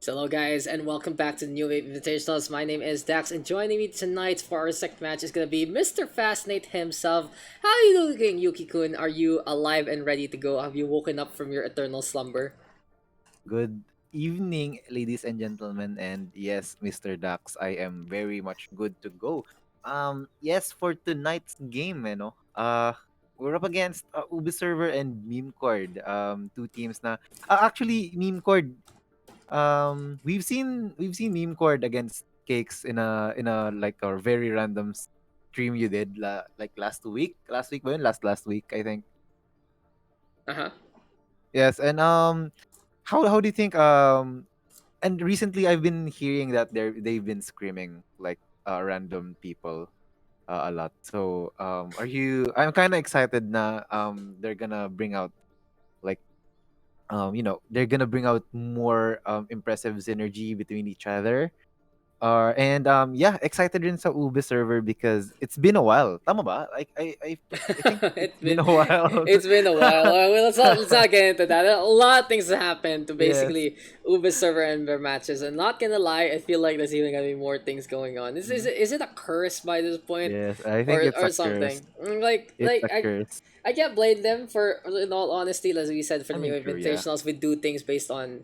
Hello guys and welcome back to the New Wave Invitationals. My name is Dax and joining me tonight for our second match is gonna be Mr. Fascinate himself. How are you looking, Yuki-kun? Are you alive and ready to go? Have you woken up from your eternal slumber? Good evening, ladies and gentlemen, and yes, Mr. Dax, I am very much good to go. Yes, for tonight's game, we're up against Ubi Server and Memecord, two teams na. Actually, Memecord, we've seen Memecord against Cakes in a like a very random stream you did like last week ba yun? Last week, I think. Uh-huh. Yes, and how do you think and recently I've been hearing that they've been screaming like random people a lot. So are you? I'm kind of excited na they're gonna bring out like they're gonna bring out more impressive synergy between each other. And yeah, excited rin sa Ubi server because it's been a while. Tama ba? Like I think it's it's been been a while. it's been a while. Well, let's not get into that. A lot of things happened to Yes. basically Uber server and their matches, and not gonna lie, I feel like there's even gonna be more things going on. Mhm. Is it a curse by this point, Yes, I think or it's a curse. something? Like It's a curse. I can't blame them for, in all honesty, as we said for I the mean, new true, yeah. invitationals, we do things based on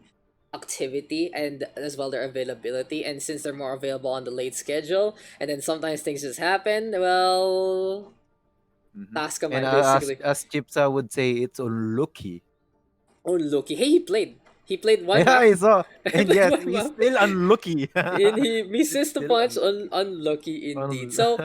activity and as well their availability, and since they're more available on the late schedule, and then sometimes things just happen. Well, Mhm. task And man basically. as Chipsa would say, it's unlucky. Oh, Loki. Hey, he played one Yeah, map. I saw. He And played yes, one he's map, still unlucky. and he misses the Still punch. unlucky. Unlucky indeed. Un- So,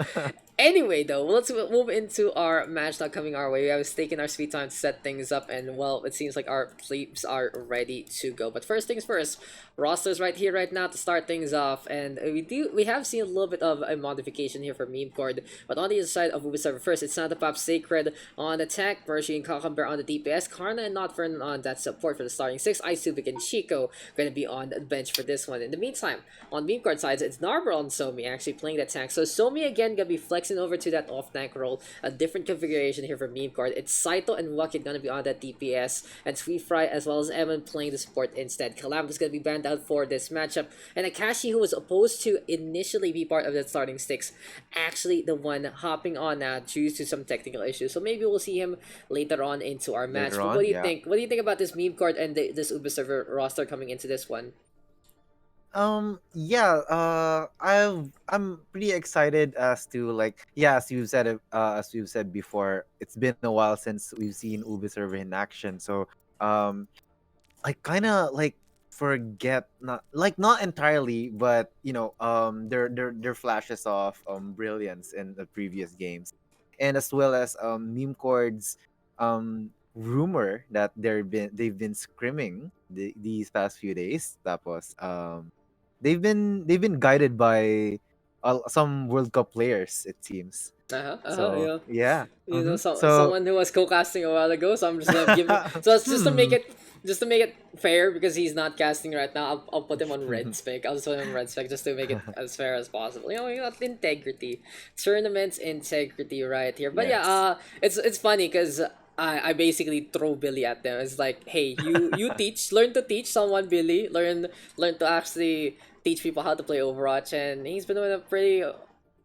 anyway, though, let's move into our match not coming our way. We have taken our sweet time to set things up, and well, it seems like our plebes are ready to go. But first things first, rosters right here, right now to start things off, and we have seen a little bit of a modification here for Memecord. But on the other side of Ubisoft, first it's Santa Pop Sacred on attack, Mercy and Cucumber on the DPS, Karna and Not Fern on that support for the starting six, Isubik and Chico going to be on the bench for this one. In the meantime, on Beamcard sides, it's Narber on Somi actually playing the tank. So Somi again gonna be flexing over to that off tank role. A different configuration here for Beamcard. It's Saito and Wakid gonna be on that DPS, and Sweet Fry as well as Evan playing the support instead. Calamitous gonna be banned out for this matchup, and Akashi, who was supposed to initially be part of the starting six, actually the one hopping on now due to some technical issues. So maybe we'll see him later on into our match. Later But what on, do you yeah. think? What do you think about this meme card and this Uber server roster coming into this one? Yeah, I'm pretty excited as to like yeah, as you've said before, it's been a while since we've seen Ubi server in action. So um I kind of like forget not entirely, but their flashes of brilliance in the previous games, and as well as meme chords rumor that they've been scrimming these past few days. Tapos they've been guided by some World Cup players, it seems. So Yeah. yeah. You know, So someone who was co-casting a while ago. So I'm just gonna give. So it's hmm. just to make it fair, because he's not casting right now. I'll put him on red spec. I'll just put him on red spec just to make it as fair as possible. You got integrity, tournaments integrity right here. But yeah, Yes. it's funny because. I basically throw Billy at them. It's like, hey, you teach, learn to teach someone, Billy. Learn to actually teach people how to play Overwatch, and he's been doing a pretty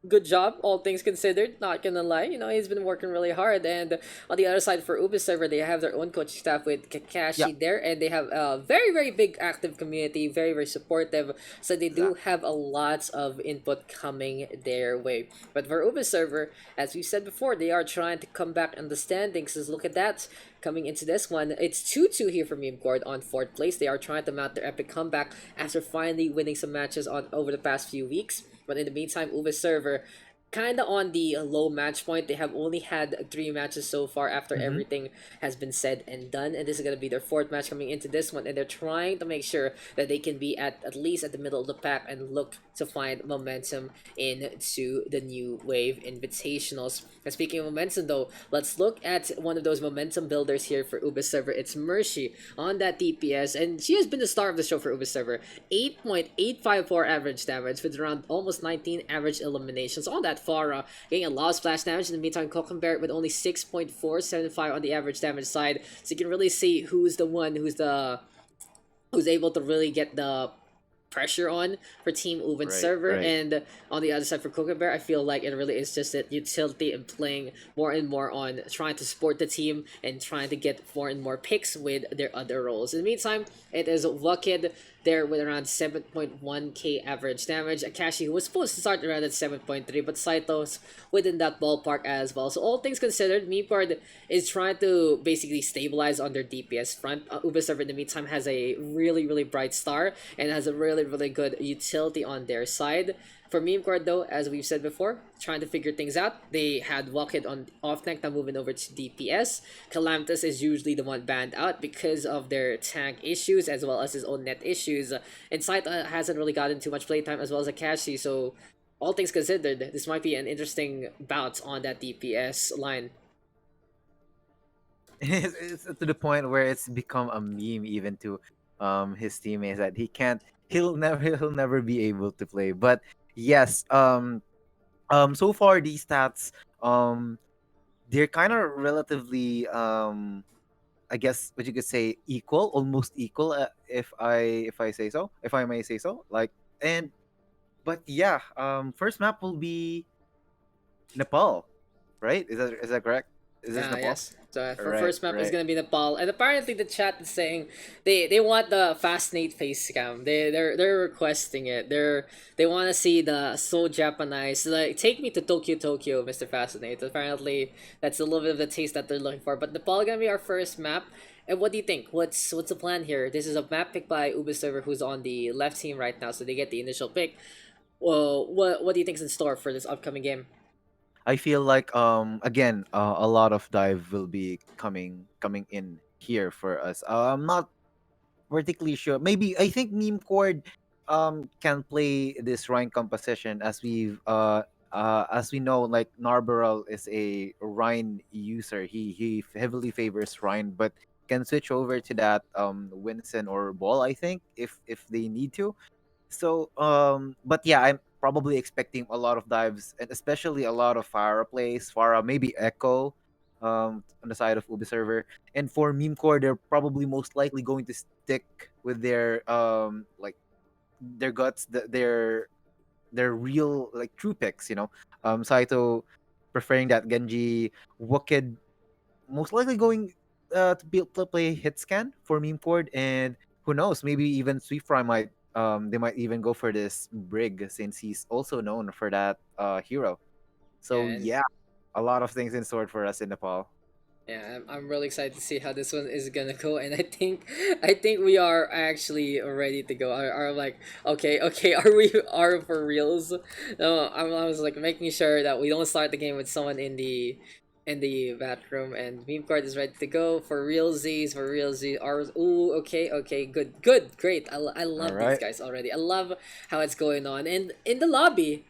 good job, all things considered. Not gonna lie, he's been working really hard. And on the other side for Ubi server, they have their own coaching staff with Yeah. Kakashi there, and they have a very very big active community, very very supportive. So they do Exactly. have a lots of input coming their way. But for Ubi server, as we said before, they are trying to come back in the standings. Just look at that. Coming into this one, it's 2-2 here for Memecord on fourth place. They are trying to mount their epic comeback after finally winning some matches on over the past few weeks. But in the meantime, Ube's server kind of on the low match point. They have only had three matches so far after Mm-hmm. everything has been said and done, and this is going to be their fourth match coming into this one, and they're trying to make sure that they can be at least at the middle of the pack and look to find momentum into the new wave invitationals. And speaking of momentum though, let's look at one of those momentum builders here for Uber server. It's Mercy on that DPS, and she has been the star of the show for Uber server. 8.854 average damage with around almost 19 average eliminations on that Farah, getting a lot of splash damage. In the meantime, Cockenberry with only 6.475 on the average damage side. So you can really see who's the one who's able to really get the pressure on for Team Uben Right, server, right. and on the other side for Coca Bear, I feel like it really is just that utility and playing more and more on trying to support the team and trying to get more and more picks with their other roles. In the meantime, it is Wakid there with around 7.1k average damage. Akashi, who was supposed to start around at 7.3, but Saito's within that ballpark as well. So all things considered, Memecord is trying to basically stabilize on their DPS front. Ubisoft in the meantime has a really bright star and has a really good utility on their side. For Memecord though, as we've said before, trying to figure things out. They had Walkit on off tank, now moving over to DPS. Calamitous is usually the one banned out because of their tank issues as well as his own net issues. And Saito hasn't really gotten too much playtime as well as Akashi, so all things considered, this might be an interesting bout on that DPS line. It's to the point where it's become a meme even to his teammates that he'll never be able to play. But yes, so far these stats um they're kind of relatively I guess what you could say equal, almost equal, if I say so, if I may say so. Like, and but yeah, first map will be Nepal, right? Is that correct? Is this Nepal? Yes. So for Right, first map is right. gonna be Nepal, and apparently the chat is saying they want the Fascinate face cam. They're requesting it. They want to see the so Japanese. Like, take me to Tokyo, Mr. Fascinate. Apparently that's a little bit of the taste that they're looking for. But Nepal gonna be our first map. And what do you think? What's the plan here? This is a map pick by Ubiserver, who's on the left team right now, so they get the initial pick. Well, what do you think's in store for this upcoming game? I feel like again a lot of dive will be coming in here for us. I'm not particularly sure. Maybe I think meme cord can play this Rhine composition as we know, like Narbaral is a Rhine user. He heavily favors Rhine, but can switch over to that Winston or Ball, I think, if they need to. So, but yeah, I'm probably expecting a lot of dives and especially a lot of Farah plays. Farah, maybe Echo, on the side of Ubi server. And for meme core, they're probably most likely going to stick with their like their guts, their real like true picks. Saito preferring that Genji, Wicked most likely going to play hit scan for meme cord, and who knows, maybe even Swiftfry might they might even go for this Brig since he's also known for that hero. Yeah, So and yeah, a lot of things in store for us in Nepal. yeah, I'm really excited to see how this one is gonna go, and I think we are actually ready to go. Are like, okay, are for reals? No, I was like making sure that we don't start the game with someone in the bathroom, and meme card is ready to go for realsies, for realsies. Ours, ooh, okay, good, great. I All love these right. guys already. I love how it's going on, and in the lobby,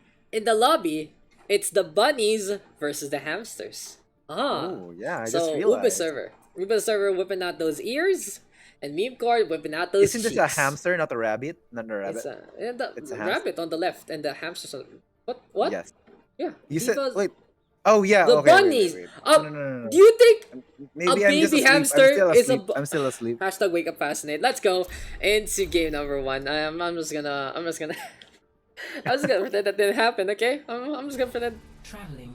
it's the bunnies versus the hamsters. Ah, Oh yeah, I just so realized. Uber server whipping out those ears, and meme card whipping out those Isn't this a cheeks. hamster, not a rabbit? Not a It's rabbit. a and the It's a hamster. rabbit on the left and the hamsters on what? Yes. Yeah, You said Diva's wait. Oh yeah. the Okay. Wait. bunnies. Wait. No. Uh, No. No. No. do No. you think a Maybe I'm just baby asleep. I'm hamster still is asleep. I'm still asleep. hashtag wake up fascinate? Let's go into game number one. I'm just gonna I'm just gonna pretend that didn't happen. Okay, I'm just gonna pretend.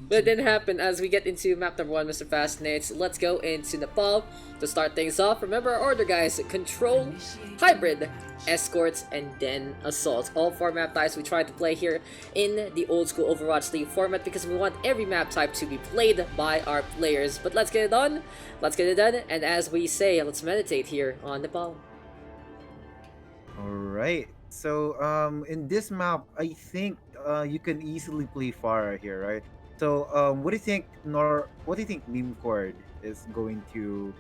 But it didn't happen as we get into map number one, Mr. Fascinates. Let's go into Nepal to start things off. Remember our order, guys. Control, Hybrid, Escorts, and then Assault. All four map types we try to play here in the old school Overwatch League format because we want every map type to be played by our players. But let's get it on. Let's get it done. And as we say, let's meditate here on Nepal. All right. So in this map, I think you can easily play Farah here, right? So what do you think? What do you think Meme Cord is going to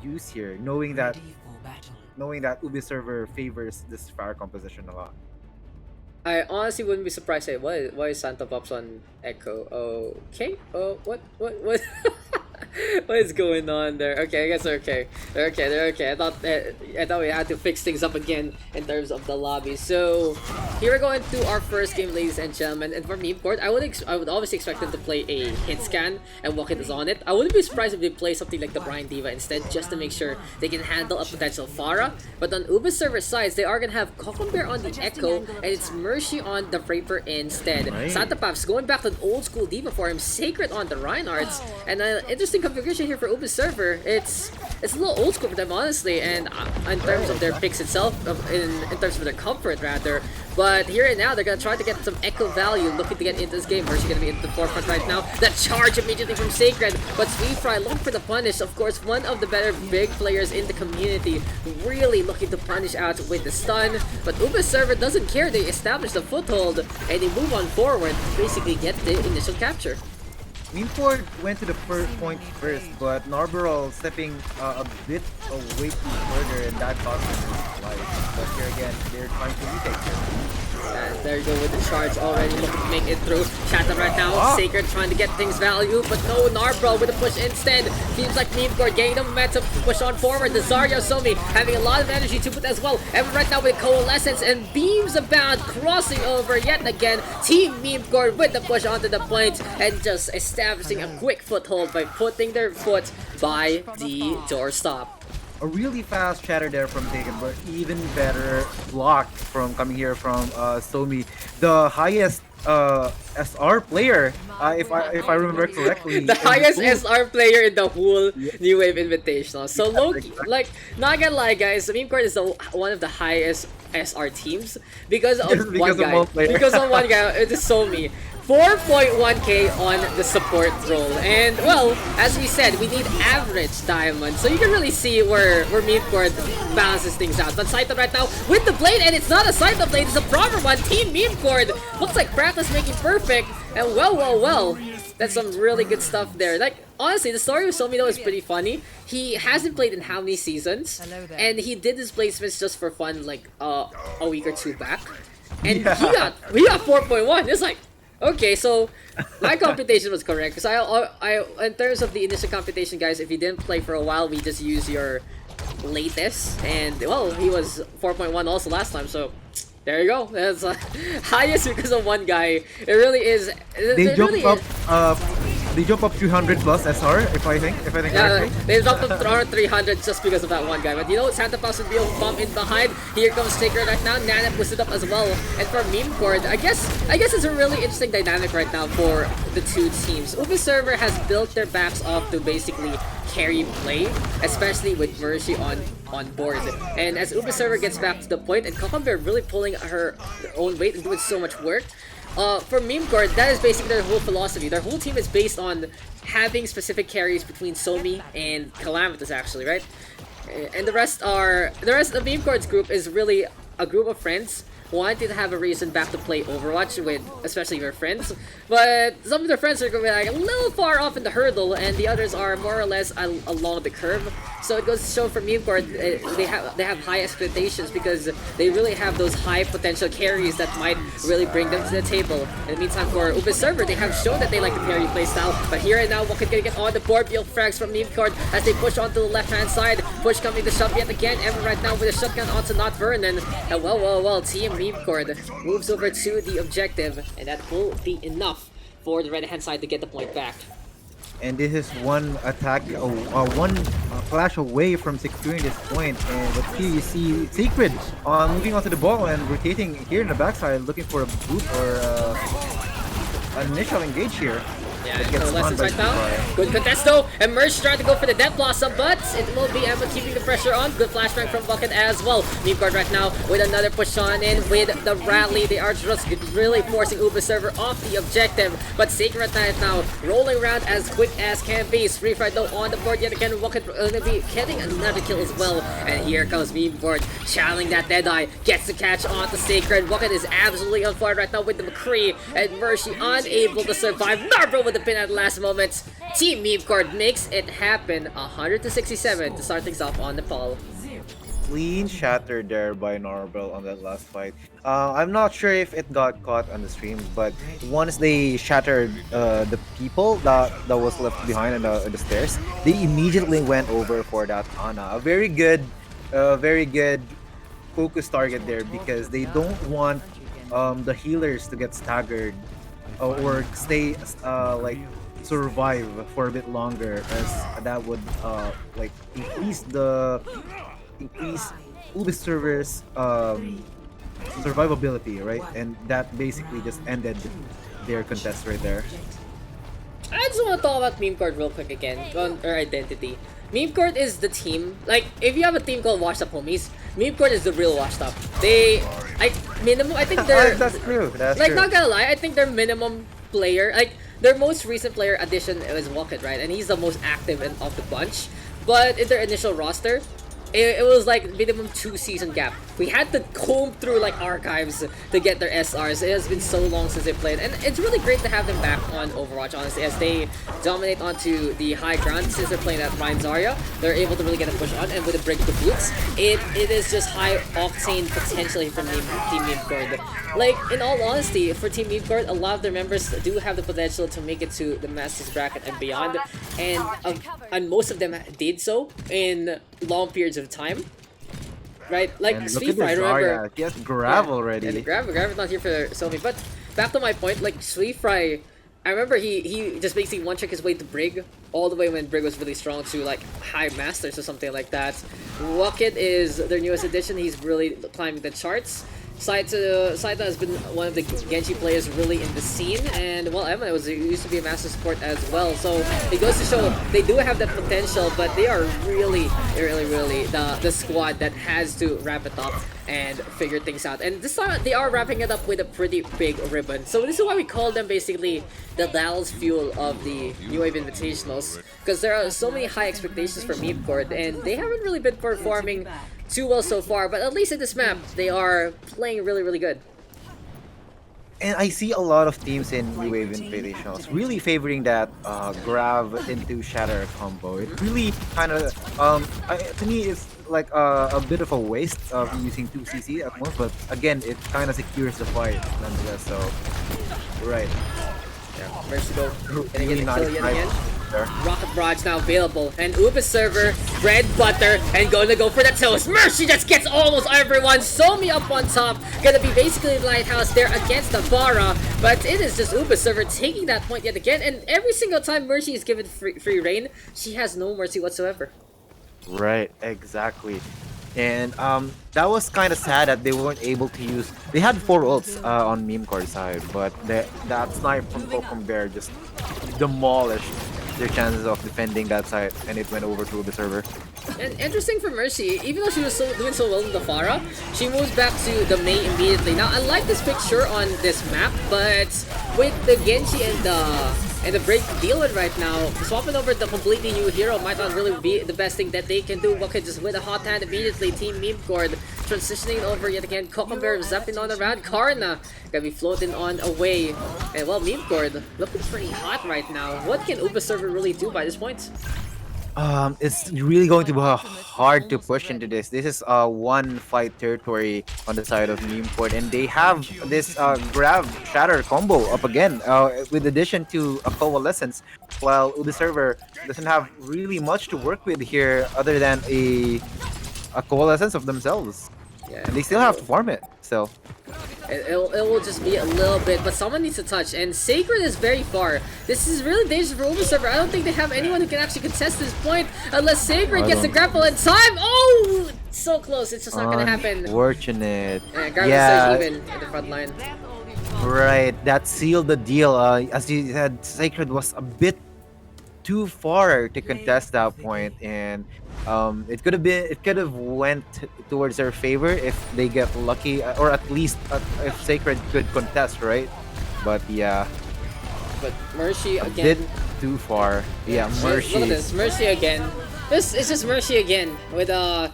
use here, knowing that Ubi server favors this Farah composition a lot? I honestly wouldn't be surprised. Hey, why is Santa Pops on Echo? Okay. Oh, what? What is going on there? Okay, I guess they're okay. They're okay. I thought we had to fix things up again in terms of the lobby. So here we're going to our first game, ladies and gentlemen. And for Memecord, I would obviously expect them to play a hit scan and walk it is on it. I wouldn't be surprised if they play something like the Brian Diva instead, just to make sure they can handle a potential Pharah. But on Uber's server sides, they are gonna have Bear on the Echo, and it's Mercy on the Viper instead. Right. Santa Paps going back to an old school Diva for him, Sacred on the Reinhardts, and an interesting configuration here for Uber's server. It's a little old school for them, honestly, and in terms of their picks itself, in terms of their comfort rather. But here and now, they're gonna try to get some echo value, looking to get into this game. Mercy gonna be in the forefront right now. That charge immediately from Sacred, but Sweet Fry looking for the punish. Of course, one of the better big players in the community, really looking to punish out with the stun. But Uber's server doesn't care. They establish the foothold and they move on forward to basically get the initial capture. Memecord went to the first point first, but Narberal stepping a bit away too further, and that cost him his life. But here again, they're trying to retake here. And there you go with the charge already, looking to make it through. Chatham right now, Sacred trying to get things value, but no, Narbro with a push instead. Seems like Memecord gaining the momentum to push on forward. The Zarya Somi having a lot of energy to put as well. And right now with Coalescence and Beams Abound crossing over yet again. Team Memecord with the push onto the point and just establishing a quick foothold by putting their foot by the doorstop. A really fast shatter there from Taken, but even better block from coming here from Somi, the highest SR player, if I remember correctly. The highest SR player in the whole New Wave Invitational. So Loki, like, not gonna lie, guys, Memecord is one of the highest SR teams because of one guy. Because of one guy, it is Somi. 4.1k on the support role, and well, as we said, we need average diamond, so you can really see where Memecord balances things out. But Saito right now with the blade, and it's not a Saito blade, it's a proper one. Team Memecord looks like practice making perfect, and well, that's some really good stuff there. Like, honestly, the story of Somino is pretty funny. He hasn't played in how many seasons, and he did his placements just for fun, like a week or two back, and we got 4.1. It's like, okay, so my computation was correct, because I in terms of the initial computation, guys, if you didn't play for a while, we just use your latest, and well, he was 4.1 also last time, so there you go. That's highest because of one guy. It really is. They jumped up. They jump up 200 plus SR, if I think yeah, correctly. They jumped up around 300 just because of that one guy. But you know, Santa Claus would be able to bump in behind. Here comes Sacred right now. Nana boosted up as well. And for Memecord, I guess it's a really interesting dynamic right now for the two teams. Ubi's server has built their backs off to basically carry play, especially with Mercy on board. And as Ubi's server gets back to the point, and Bear really pulling her own weight and doing so much work. For Memecord, that is basically their whole philosophy. Their whole team is based on having specific carries between Somi and Calamitous, actually, right? And the rest of Memecord's group is really a group of friends wanting to have a reason back to play Overwatch with, especially their friends. But some of their friends are going to be like a little far off in the hurdle, and the others are more or less along the curve. So it goes to show for Memecord, they have high expectations because they really have those high potential carries that might really bring them to the table. In the meantime, for Ubi's server, they have shown that they like the carry playstyle. But here and now, Walker gonna get on the board. Real frags from Memecord as they push onto the left-hand side. Push coming to shove yet again. Evan right now with a shotgun onto Not Vernon. And well, Team Memecord moves over to the objective, and that will be enough for the right-hand side to get the point back. And this is one attack, one flash away from securing this point. And but here you see Sacred moving onto the ball and rotating here in the backside, looking for a boot or an initial engage here. Yeah, so lessons right now. Good contest though, and Merch trying to go for the Death Blossom, but it will be Emma keeping the pressure on. Good flashbang from Bucket as well. Memecord right now with another push on in with the rally. They are just really forcing Ubi's server off the objective, but Sacred now rolling around as quick as can be. Free Fright though on the board yet again. Bucket gonna be getting another kill as well, and here comes Memecord channeling that Deadeye. Gets the catch on the Sacred. Bucket is absolutely on fire right now with the McCree, and Mercy unable to survive. Narbro with the pin at the last moment. Team Memecord makes it happen. 100-67 to start things off on Nepal. Clean shatter there by Narbel on that last fight. I'm not sure if it got caught on the stream, but once they shattered the people that was left behind on the stairs, they immediately went over for that Ana. A very good focus target there because they don't want the healers to get staggered or stay like survive for a bit longer, as that would like increase Ubi servers survivability, right? And that basically just ended their contest right there. I just want to talk about Memecord real quick again on our identity. Memecord is the team. Like, if you have a team called Washed Up Homies, Memecord is the real Washed Up. They, like, minimum. I think they're That's true. That's like true. not gonna lie. I think their minimum player, like their most recent player addition was Walkett, right? And he's the most active of the bunch. But in their initial roster, it was like minimum 2 season gap. We had to comb through like archives to get their SRs. It has been so long since they played, and it's really great to have them back on Overwatch, honestly, as they dominate onto the high ground. Since they're playing at Ryan Zarya, they're able to really get a push on, and with a break the boots, it is just high octane potentially for Team Memecord. Like, in all honesty, for Team Memecord, a lot of their members do have the potential to make it to the Masters bracket and beyond, and most of them did so in long periods of time. Right, like And look Sweet at Fry, this remember? Zarya. He has gravel already. Yeah, the Gravin's not here for Somi. But back to my point, like Sweet Fry, I remember he just basically one trick his way to Brig, all the way when Brig was really strong to like High Masters or something like that. Rocket is their newest addition. He's really climbing the charts. Saito has been one of the Genji players really in the scene, and well, Emma used to be a master support as well. So it goes to show they do have that potential, but they are really the squad that has to wrap it up and figure things out. And this time they are wrapping it up with a pretty big ribbon. So this is why we call them basically the Dallas Fuel of the New Wave Invitationals, because there are so many high expectations for Memecord, and they haven't really been performing too well so far, but at least in this map, they are playing really good. And I see a lot of teams in New Wave Invitationals really favoring that grab into shatter combo. It really kind of, to me, it's like a bit of a waste of using 2cc at most, but again, it kind of secures the fight nonetheless. So, right. Yeah, Mercy go. Gonna Really get the kill yet again. there. Rocket Barrage now available, and Uber server, bread butter, and gonna go for the toast. Mercy just gets almost everyone. Somi up on top, gonna be basically Lighthouse there against the Vara, but it is just Uber server taking that point yet again, and every single time Mercy is given free reign, she has no mercy whatsoever. Right, exactly. And that was kind of sad that they weren't able to use. They had 4 ults on Memecore side, but that snipe from Kokon Bear just demolished their chances of defending that side, and it went over to the server. And interesting for Mercy, even though she was doing so well in the Pharah, she moves back to the Mei immediately. Now, I like this picture on this map, but with the Genji and the break to deal with right now, swapping over the completely new hero might not really be the best thing that they can do. What could just with a hot hand immediately, Team Memecord transitioning over yet again. Kokombear zapping on around. Karna gonna be floating on away. And well, Memecord looking pretty hot right now. What can Uber server really do by this point? It's really going to be hard to push into this. This is one fight territory on the side of Memecord, and they have this grab shatter combo up again. With addition to a coalescence, while the server doesn't have really much to work with here other than a coalescence of themselves. Yeah, And they still have to farm it. So it will just be a little bit, but someone needs to touch, and Sacred is very far. This is really dangerous for Uber server. I don't think they have anyone who can actually contest this point unless Sacred gets the grapple in time. Oh, so close. It's just not gonna happen. Unfortunate. Yeah, even in the front line. Right, that sealed the deal. As you said, Sacred was a bit too far to contest that point, and it could have went towards their favor if they get lucky, or at least if Sacred could contest, right? But yeah, But Mercy a again. bit too far. Yeah, Look at Mercy. this, Mercy again. This is just Mercy again with a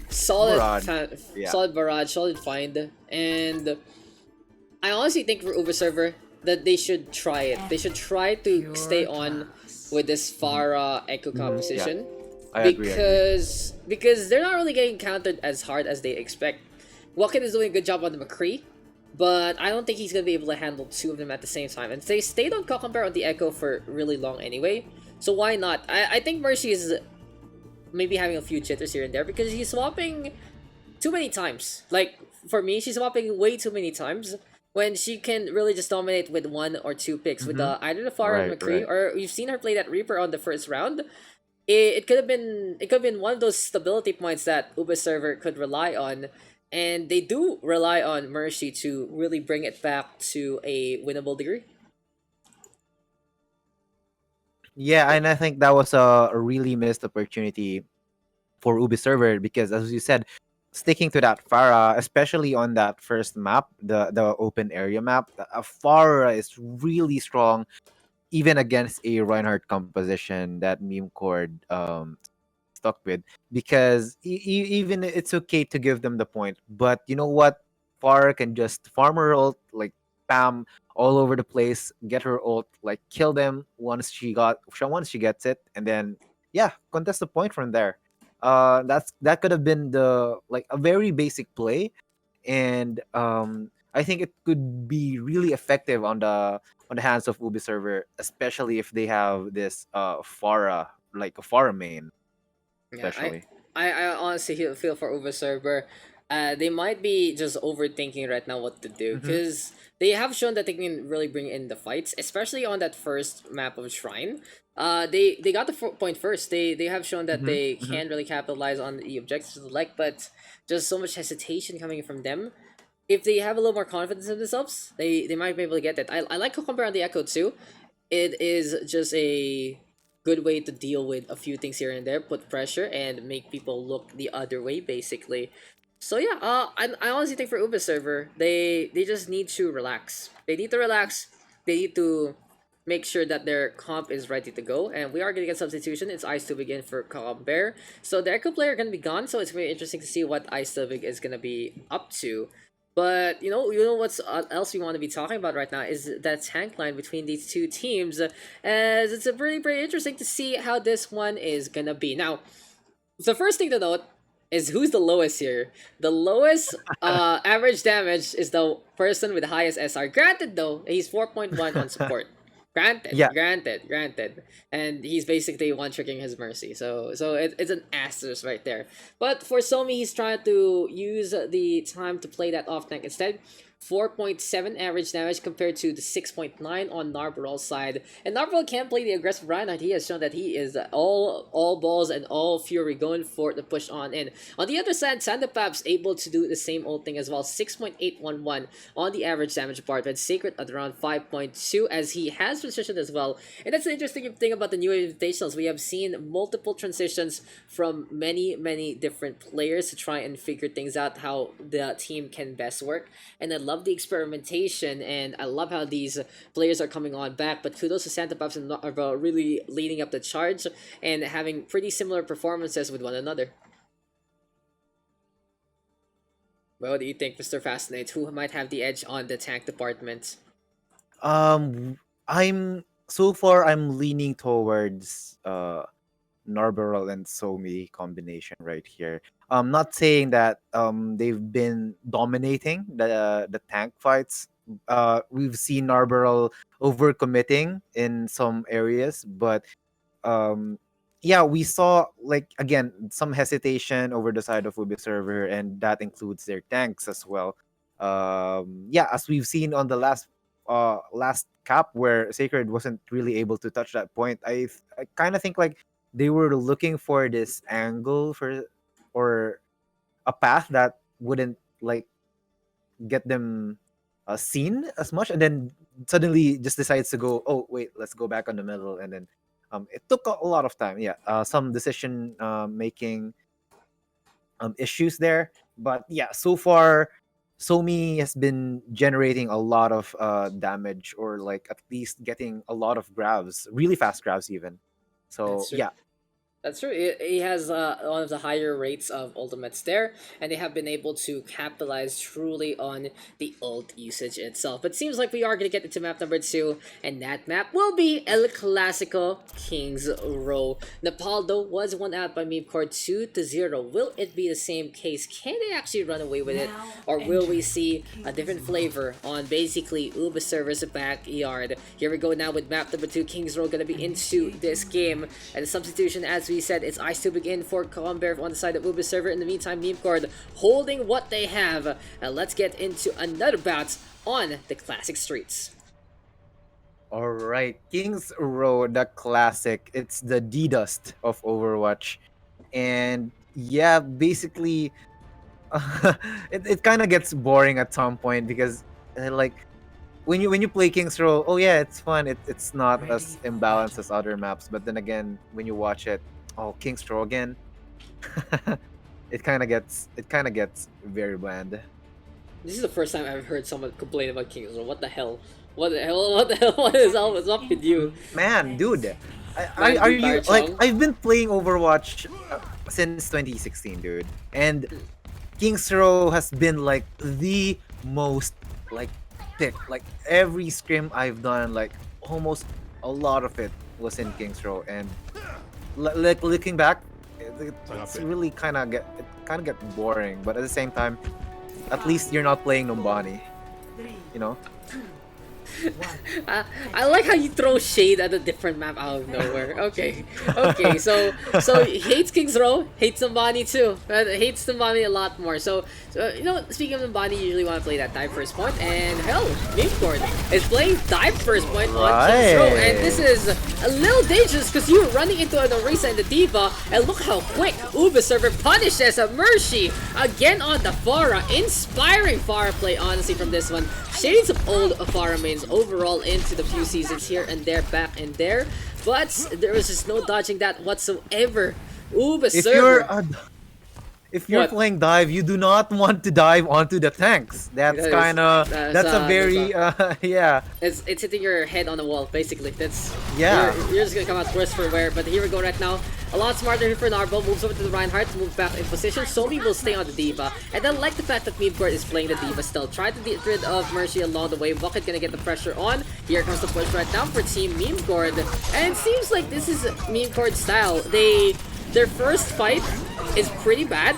solid, Barrage. Yeah. solid barrage, solid find, and I honestly think for Uber server that they should try it. They should try to stay on with this Pharah Echo composition. I agree. Because they're not really getting countered as hard as they expect. Walken is doing a good job on the McCree, but I don't think he's gonna be able to handle 2 of them at the same time. And they stayed on Cockenbear on the Echo for really long anyway, so why not? I think Mercy is maybe having a few jitters here and there because he's swapping too many times. Like, for me, she's swapping way too many times. when she can really just dominate with one or two picks with Mm-hmm. the either the Pharah or Right, McCree, right. or you've seen her play that Reaper on the first round. It could have been one of those stability points that Uber server could rely on, and they do rely on Mercy to really bring it back to a winnable degree. Yeah, and I think that was a really missed opportunity for Ubi server because, as you said, sticking to that Farah, especially on that first map, the open area map, Farah is really strong even against a Reinhardt composition that Memecord stuck with, because even it's okay to give them the point, but you know what, Farah can just farm her ult, like spam all over the place, get her ult, like kill them once she gets it, and then yeah, contest the point from there. That could have been the like a very basic play, and I think it could be really effective on the hands of Ubi server, especially if they have this Farah, like a Farah main Yeah, especially. I honestly feel for Overserver. They might be just overthinking right now what to do, Mhm. because they have shown that they can really bring in the fights, especially on that first map of Shrine. They got the point first. They have shown that Mhm. they Mhm. can really capitalize on the objectives of the like, but just so much hesitation coming from them. If they have a little more confidence in themselves, they might be able to get that. I like Cucumber on the Echo too. It is just a good way to deal with a few things here and there, put pressure and make people look the other way, basically. So yeah, I honestly think for Uber server, they just need to relax. They need to relax. They need to make sure that their comp is ready to go, and we are gonna get substitution. It's Ice to begin for Bear. So the Echo player gonna be gone, so it's gonna be interesting to see what Ice to is gonna be up to. But you know what's else we want to be talking about right now is that tank line between these two teams, as it's a pretty interesting to see how this one is gonna be. Now, the first thing to note is who's the lowest here. The lowest average damage is the person with the highest SR. Granted, though, he's 4.1 on support. Granted, Yeah. granted, granted, and he's basically one tricking his mercy. It's an asterisk right there. But for Somi, he's trying to use the time to play that off tank instead. 4.7 average damage compared to the 6.9 on Narbaral's side. And Narbaral can play the aggressive Reinhardt. He has shown that he is all balls and all fury going for the push on in. On the other side, Sandapap's able to do the same old thing as well. 6.811 on the average damage part, but Sacred at around 5.2 as he has transitioned as well. And that's the interesting thing about the new Invitationals. We have seen multiple transitions from many different players to try and figure things out how the team can best work. And I love the experimentation, and I love how these players are coming on back. But kudos to Santa Pups and Narva really leading up the charge and having pretty similar performances with one another. What do you think, Mr. Fascinate? Who might have the edge on the tank department? I'm so far I'm leaning towards Narberal and Somi combination right here. I'm not saying that they've been dominating the tank fights. We've seen Narberal overcommitting in some areas, but um yeah, we saw like again some hesitation over the side of Ubi server, and that includes their tanks as well. Yeah, as we've seen on the last cap where Sacred wasn't really able to touch that point, I kind of think like they were looking for this angle for or a path that wouldn't like get them seen as much, and then suddenly just decides to go, oh wait, let's go back on the middle, and then it took a lot of time. Yeah, some decision making issues there, but yeah, so far Somi has been generating a lot of damage, or like at least getting a lot of grabs, really fast grabs even. So That's true. yeah. That's true. He has one of the higher rates of ultimates there, and they have been able to capitalize truly on the ult usage itself. But seems like we are going to get into map number 2, and that map will be El Clasico Kings Row. Nepal, though, was won out by Memecord 2-0. Will it be the same case? Can they actually run away with it? Or will we see a different flavor on basically Uber server's backyard? Here we go now with map number 2. Kings Row going to be into this game. And the substitution, as we we said, it's Ice to begin for Columbear on the side of Uber server. In the meantime, Memecord holding what they have. And let's get into another bout on the classic streets. All right, Kings Row, the classic. It's the D-Dust of Overwatch. And yeah, basically, it kind of gets boring at some point because, like, when you play Kings Row, oh yeah, it's fun. It's not as imbalanced as other maps. But then again, when you watch it, oh, Kings Row again, it kind of gets very bland. This is the first time I've heard someone complain about Kings. What the hell? What the hell? What the hell? What is always up with you? Man, dude, Man, are you you tired, like? Chong? I've been playing Overwatch since 2016, dude, and Kings Row has been like the most like thick. Like every scrim I've done, like almost a lot of it was in Kings Row, and like looking back, it's really kind of get boring. But at the same time, at least you're not playing Numbani, you know. I like how you throw shade at a different map out of nowhere. Okay, okay. So he hates Kings Row, hates Numbani too. Hates Numbani a lot more. So you know, speaking of Numbani, you usually want to play that dive first point, and hell, Memecord is playing dive first point on Kings Row, and this is a little dangerous because you're running into an Orisa and the Diva, and look how quick Uber server punishes a Mercy again on the Pharah. Inspiring Pharah play, honestly, from this one. Shades of old Pharah mains overall into the few seasons here and there, back and there, but there was just no dodging that whatsoever. Uber server. If you're What? playing dive, you do not want to dive onto the tanks. That's That is- kind of that's, that's a very yeah. It's hitting your head on the wall, basically. That's Yeah. You're just gonna come out worse for wear. But here we go right now. A lot smarter here for Narble. Moves over to the Reinhardt, moves back in position. Somi will stay on the Diva, and I like the fact that Memecord is playing the Diva still. Try to get rid of Mercy along the way. Bucket gonna get the pressure on. Here comes the push right now for Team Memecord, and it seems like this is Memecord's style. Their first fight is pretty bad,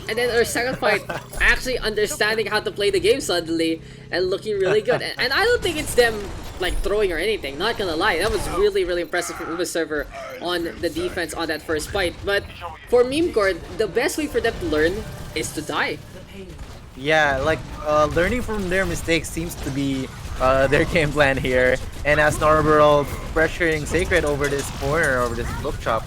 and then their second fight actually understanding how to play the game suddenly and looking really good. And I don't think it's them like throwing or anything, not gonna lie. That was really, really impressive from Uber server on the defense on that first fight. But for Memecord, the best way for them to learn is to die. Yeah, like learning from their mistakes seems to be their game plan here. And as Norbert pressuring Sacred over this corner, over this bookshop,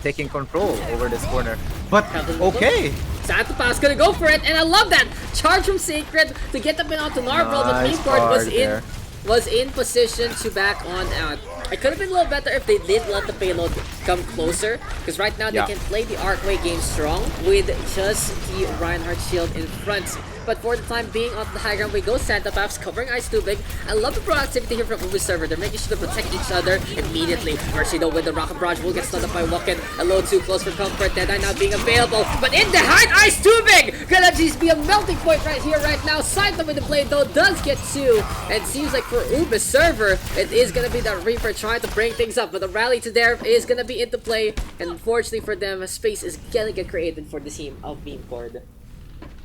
taking control over this corner. But okay, Santa Pa's gonna go for it, and I love that charge from Sacred to get the pin onto Narble, but Nice Memecord guard was in position to back on out. It could have been a little better if they did let the payload come closer, because right now they can play the Arcway game strong with just the Reinhardt shield in front. But for the time being, on the high ground we go. Santa Paps covering Ice too big. I love the proactivity here from Uber server. They're making sure to protect each other immediately. Mercy though with the Rocket Barrage will get stunned up by Woken. A little too close for comfort. Deadeye now being available. But in the hide, Ice too big! Gonna just be a melting point right here, right now. Saito with the blade though does get two. And it seems like for Uber server, it is gonna be the Reaper trying to bring things up. But the rally to there is gonna be into play. And unfortunately for them, space is gonna get created for the team of Memecord.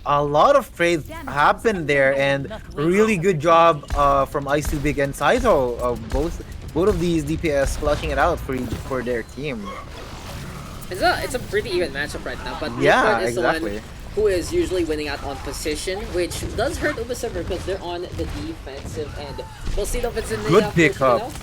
a lot of trades happened there, and really good job from Ice Too Big and Saito. Both of these DPS clutching it out for their team. It's a pretty even matchup right now, but Yeah, Memecord is exactly. the one who is usually winning out on position, which does hurt Ubisoft because they're on the defensive end. We'll see though if it's in the Good first pickup. round.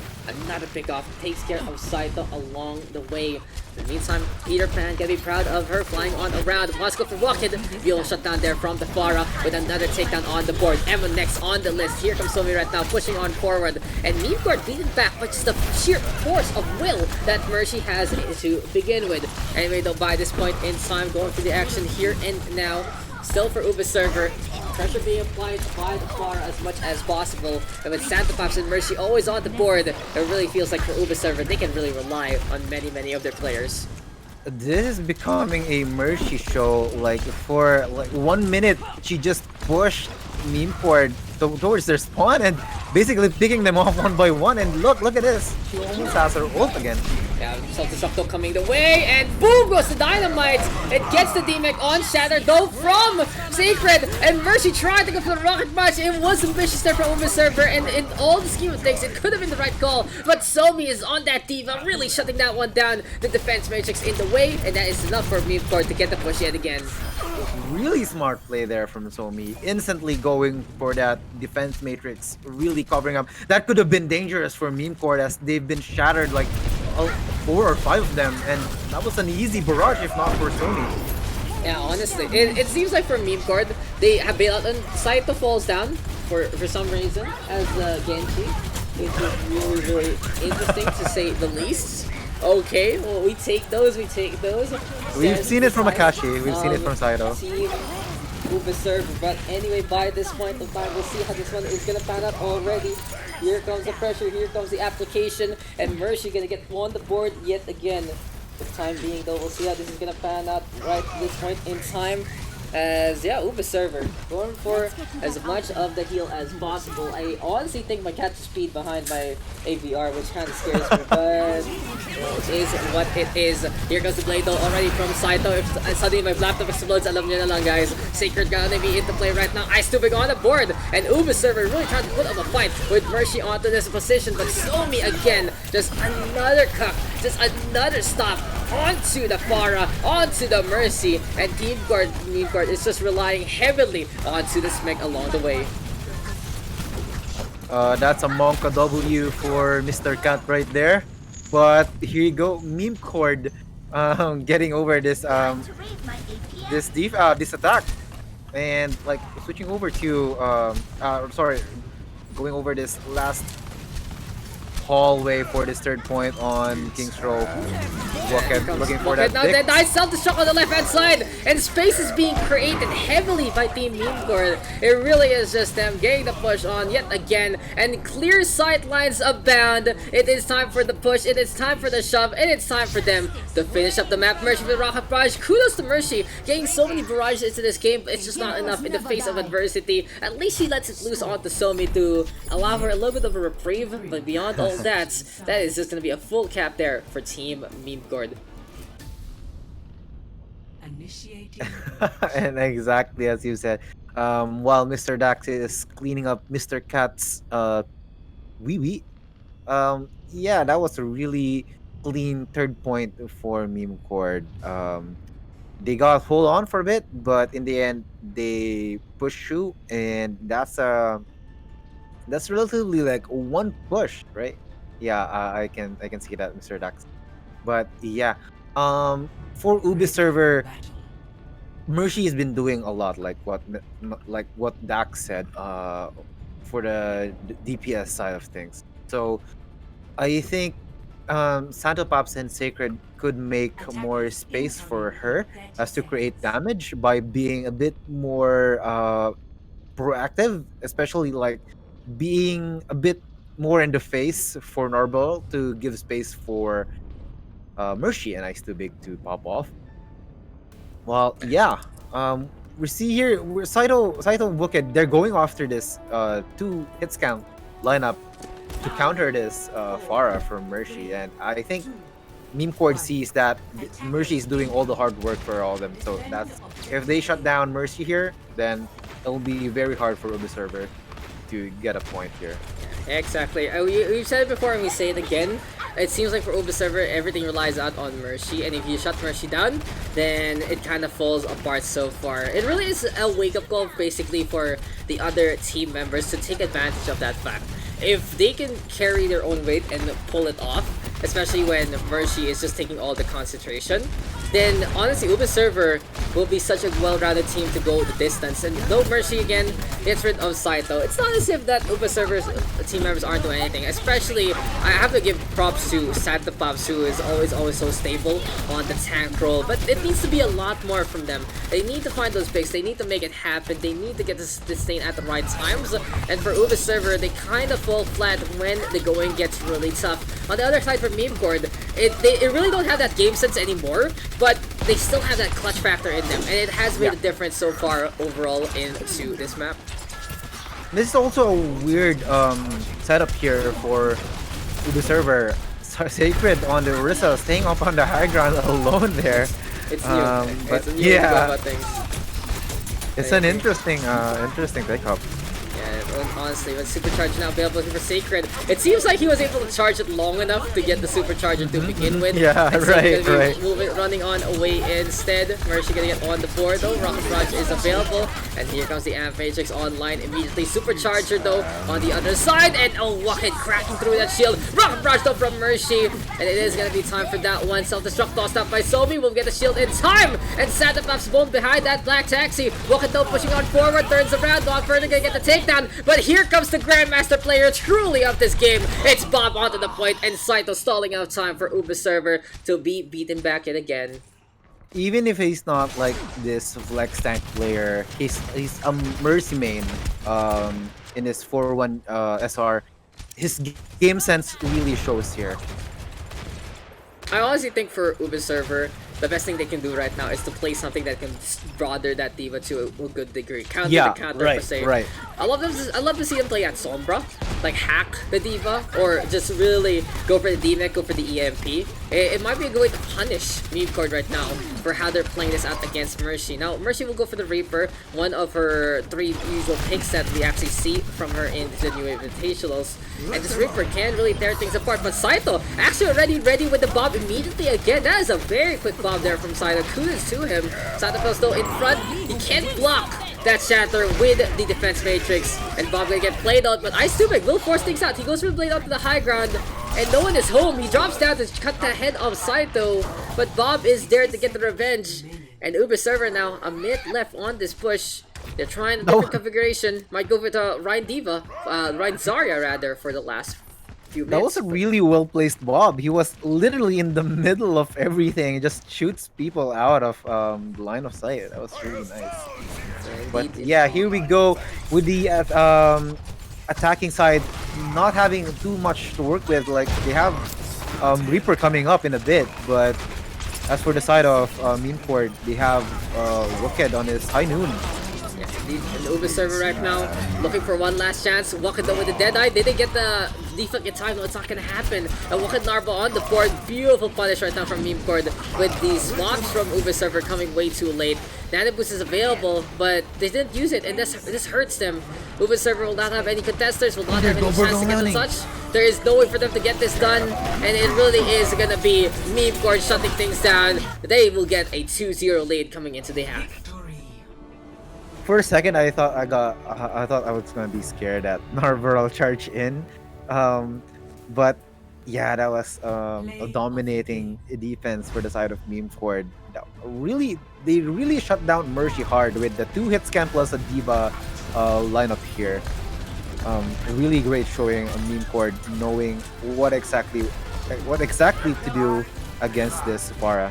Another pickoff takes care of Saito along the way. In the meantime, Peter Pan can be proud of her flying on around. Must go for Rocket. Beal shut down there from the Pharah with another takedown on the board. Emma next on the list. Here comes Somi right now, pushing on forward. And Memecord beaten back by just the sheer force of will that Mercy has to begin with. Anyway, though, by this point in time, going for the action here and now. Still for Uber server. Pressure being applied by the Pharah as much as possible. And with Santa Pops and Mercy always on the board, it really feels like for Uber server, they can really rely on many of their players. This is becoming a Mercy show. Like for like 1 minute, she just pushed Memecord towards their spawn and basically picking them off one by one. And look at this. She almost has her ult again. Yeah, self-destructo coming the way, and boom goes the dynamite. It gets the DMEC on Shatter, though, from Sacred, and Mercy trying to go for the rocket punch. It was ambitious there from Server, and in all the scheme of things, it could have been the right call, but Somi is on that diva, really shutting that one down. The defense matrix in the way, and that is enough for Memecord to get the push yet again. Really smart play there from Somi, instantly going for that defense matrix, really covering up. That could have been dangerous for Memecord as they've been shattered like 4 or 5 of them, and that was an easy barrage if not for Somi. Yeah, honestly, it seems like for Memecord, they have bailed out and Saito falls down for some reason as Genji. It's just really interesting to say the least. Okay, well, we take those. We've seen it from Akashi, we've seen it from Saito. Serve, but anyway, by this point of time, we'll see how this one is gonna pan out already. Here comes the pressure, here comes the application, and Mercy gonna get on the board yet again. For the time being, though, we'll see how this is gonna pan out right at this point in time. As yeah, Server going for as much of the heal as possible. I honestly think my catch speed behind my AVR, which kind of scares me, but it is what it is. Here goes the blade though already from Saito. If suddenly my laptop explodes, alam niyo na lang guys. Sacred gonna be into play right now. Ice Tubig on the board, and Server really trying to put up a fight with Mercy onto this position, but Somi again, just another cuck, just another stop onto the Pharah, onto the Mercy, and Memecord is just relying heavily onto the Smeg along the way. That's a Monka W for Mr. Cat right there. But here you go, Memecord getting over this this attack, and like switching over to going over this last hallway for this third point on King's Row. Looking for that now the nice self-destruct on the left-hand side, and space is being created heavily by Team Memecord. It really is just them getting the push on yet again, and clear sight lines abound. It is time for the push, it is time for the shove, and it's time for them to finish up the map. Mercy with Rocket Barrage. Kudos to Mercy, getting so many barrages into this game, but it's just not enough in the face of adversity. At least she lets it loose onto Somi to allow her a little bit of a reprieve, but beyond all that is just going to be a full cap there for Team Memecord. And exactly as you said, while Mr. Daks is cleaning up Mr. Cat's wee, yeah, that was a really clean third point for Memecord. They got hold on for a bit, but in the end they push through, and that's relatively like one push, right? Yeah, I can see that, Mr. Daks. But yeah, for Server, Mercy has been doing a lot, like what Daks said, for the DPS side of things. So I think Santo Paps and Sacred could make more space for her as to create damage by being a bit more proactive, especially like being a bit more in the face for Norbel to give space for Mercy and Ice Too Big to pop off. Well, yeah, we see here Saito and Wicked, they're going after this 2 hits count lineup to counter this Pharah from Mercy, and I think Memecord sees that Mercy is doing all the hard work for all of them. So that's, if they shut down Mercy here, then it will be very hard for Server to get a point here. Exactly. We've said it before and we say it again. It seems like for Server, everything relies out on Mercy, and if you shut Mercy down, then it kind of falls apart so far. It really is a wake-up call basically for the other team members to take advantage of that fact. If they can carry their own weight and pull it off, especially when Mercy is just taking all the concentration, then honestly Server will be such a well-rounded team to go the distance. And though Mercy again gets rid of Saito, it's not as if that Server's team members aren't doing anything. Especially, I have to give props to Santa Pops, who is always so stable on the tank role, but it needs to be a lot more from them. They need to find those picks, they need to make it happen, they need to get this stain at the right times. And for Server, they kind of fall flat when the going gets really tough. On the other side, for Memecord, it really don't have that game sense anymore, but they still have that clutch factor in them, and it has made a difference so far overall into this map. This is also a weird setup here for Ubu server. Sacred on the Orisa staying up on the high ground alone there. It's new. But It's a new way to go yeah, about things. I it's an agree. interesting pickup. Yeah, honestly, with Supercharger now available for Sacred, it seems like he was able to charge it long enough to get the Supercharger to begin with. Yeah, And so we're right, gonna right. be running on away instead. Mercy gonna get on the board though. Rocket Barrage is available. And here comes the Amp Matrix online immediately. Supercharger though on the other side. And oh, Rocket cracking through that shield. Rocket Barrage though from Mercy. And it is gonna be time for that one. Self-destruct tossed out by Sobi. Will get the shield in time. And Santa Claus bone behind that black taxi. Rocket though pushing on forward. Turns around. Dog further gonna get the takedown. But here comes the Grandmaster player truly of this game. It's Bob onto the point, and Saito stalling out time for Uber server to be beaten back yet again. Even if he's not like this flex tank player, he's a mercy main in his 4-1 SR. His game sense really shows here. I honestly think for Uber server, the best thing they can do right now is to play something that can bother that diva to a good degree. Counter the Yeah, counter per right, se. right. I love to see them play at Sombra, like hack the diva, or just really go for the DMEC, go for the EMP. It might be a good way to punish Memecord right now for how they're playing this out against Mercy. Now Mercy will go for the Reaper, one of her 3 usual picks that we actually see from her in the new Invitationals. And this Reaper can really tear things apart. But Saito actually already ready with the bomb immediately again. That is a very quick bomb there from Saito. Kudos to him. Saito goes though in front. He can't block that shatter with the defense matrix. And Bob gonna get played out. But Ice Tubik will force things out. He goes for the blade up to the high ground. And no one is home. He drops down to cut the head of Saito. But Bob is there to get the revenge. And Uber server now a mid left on this push. They're trying a different configuration. Might go with Ryan Diva, Ryan Zarya rather, for the last few That was minutes. a really well placed Bob. He was literally in the middle of everything. He just shoots people out of the line of sight. That was really nice. But Indeed, yeah, here we go with the attacking side not having too much to work with. Like they have Reaper coming up in a bit, but as for the side of Memecord, they have Rocket on his high noon. yeah, indeed. And Uber server right now looking for one last chance. Wakanda with the Deadeye. Didn't get the defense in time. No, it's not gonna happen. And Wakanda Narva on the board. Beautiful punish right now from Memecord with the swaps from Uber server coming way too late. Nano Boost is available, but they didn't use it, and this hurts them. Uber server will not have any contesters, will not have any chance to get the touch. There is no way for them to get this done, and it really is gonna be Memecord shutting things down. They will get a 2-0 lead coming into the half. For a second, I thought I thought I was gonna be scared that Narver will charge in, but yeah, that was a dominating defense for the side of Memecord. Really, they really shut down Mercy hard with the 2-hit scan plus a Diva lineup here. Really great showing on Memecord, knowing what exactly to do against this Sephara.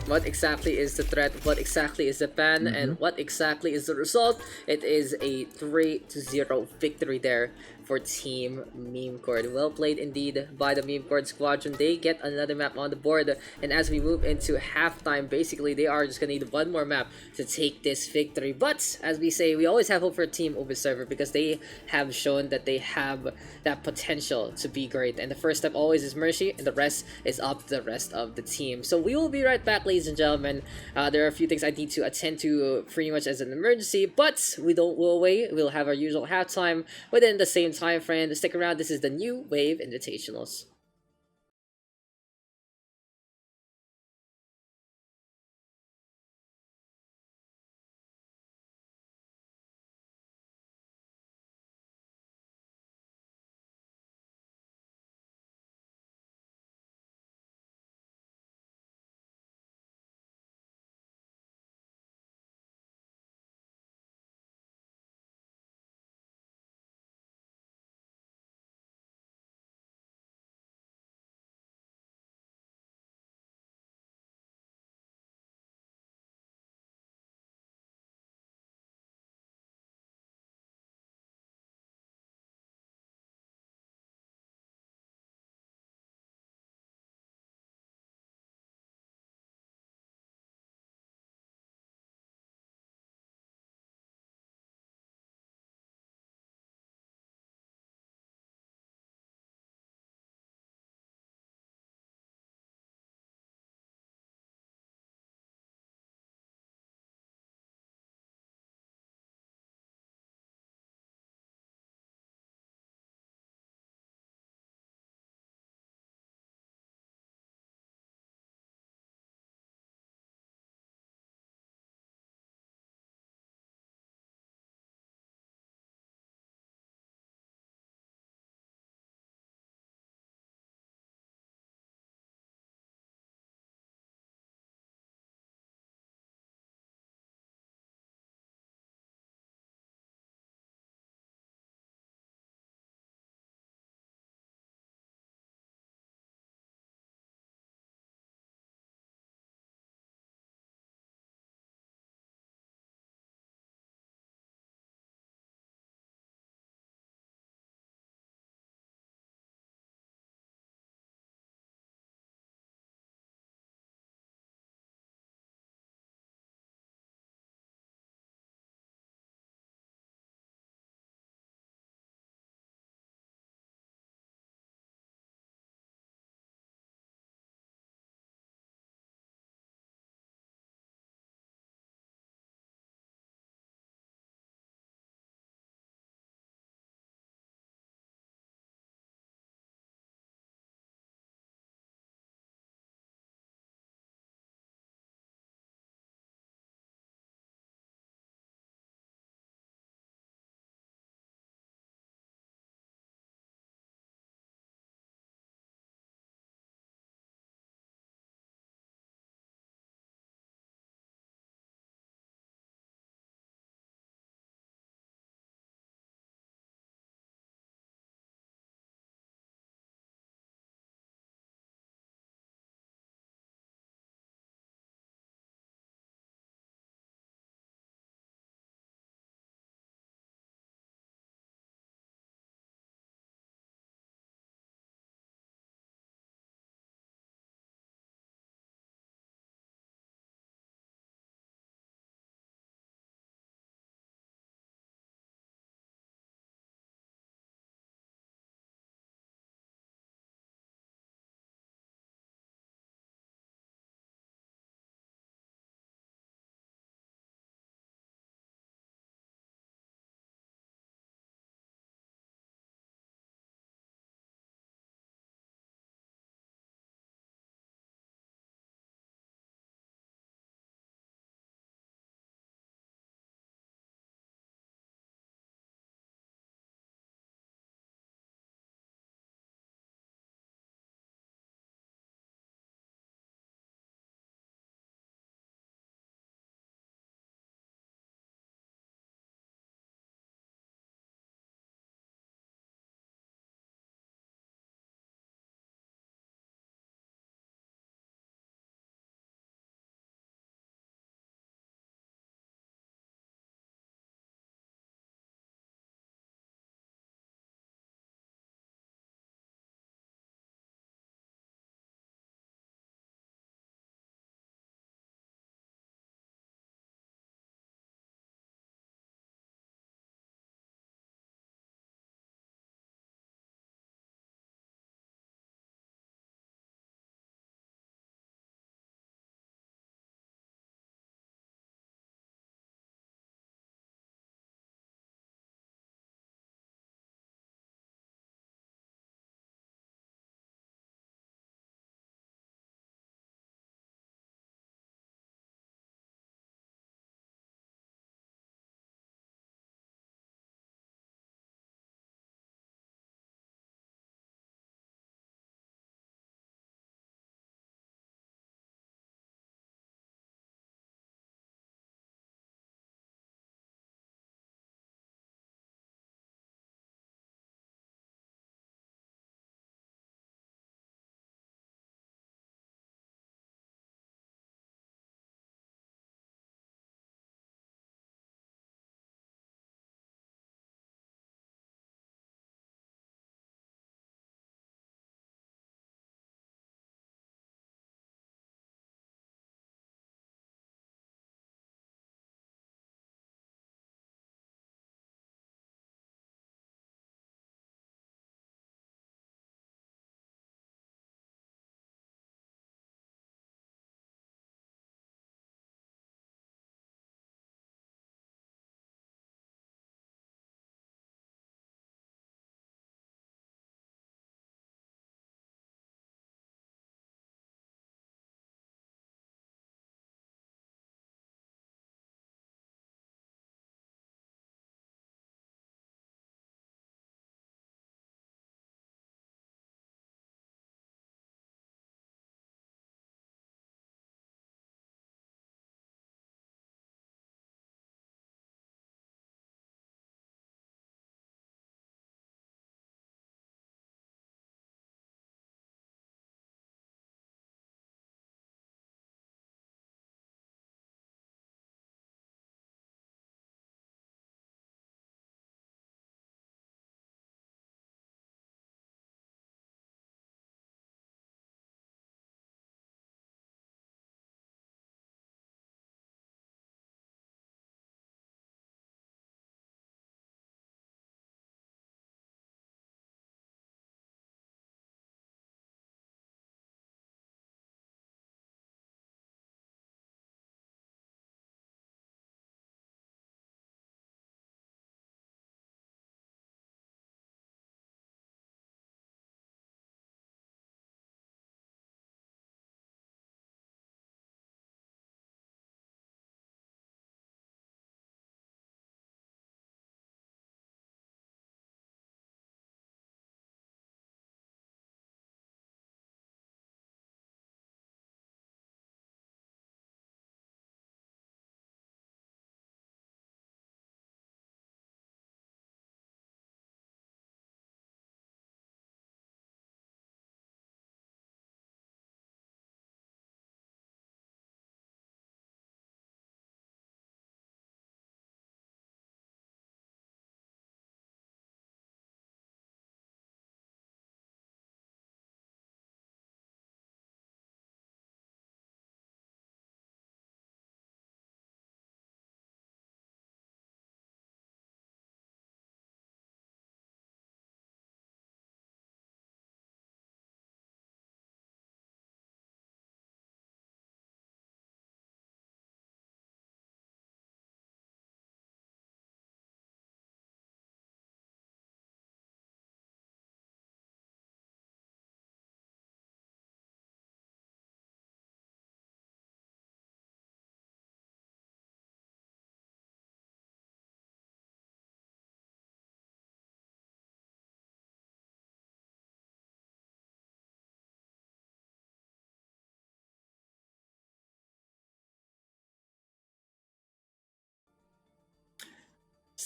What exactly is the threat, what exactly is the ban, and what exactly is the result? It is a 3-0 victory there for Team Memecord. Well played indeed by the Memecord squadron. They get another map on the board, and as we move into halftime, basically they are just gonna need one more map to take this victory. But as we say, we always have hope for Team Observer because they have shown that they have that potential to be great. And the first step always is Mercy, and the rest is up to the rest of the team. So we will be right back, ladies and gentlemen. There are a few things I need to attend to pretty much as an emergency, but we'll wait. We'll have our usual halftime within the same time frame. Stick around. This is the New Wave Invitationals.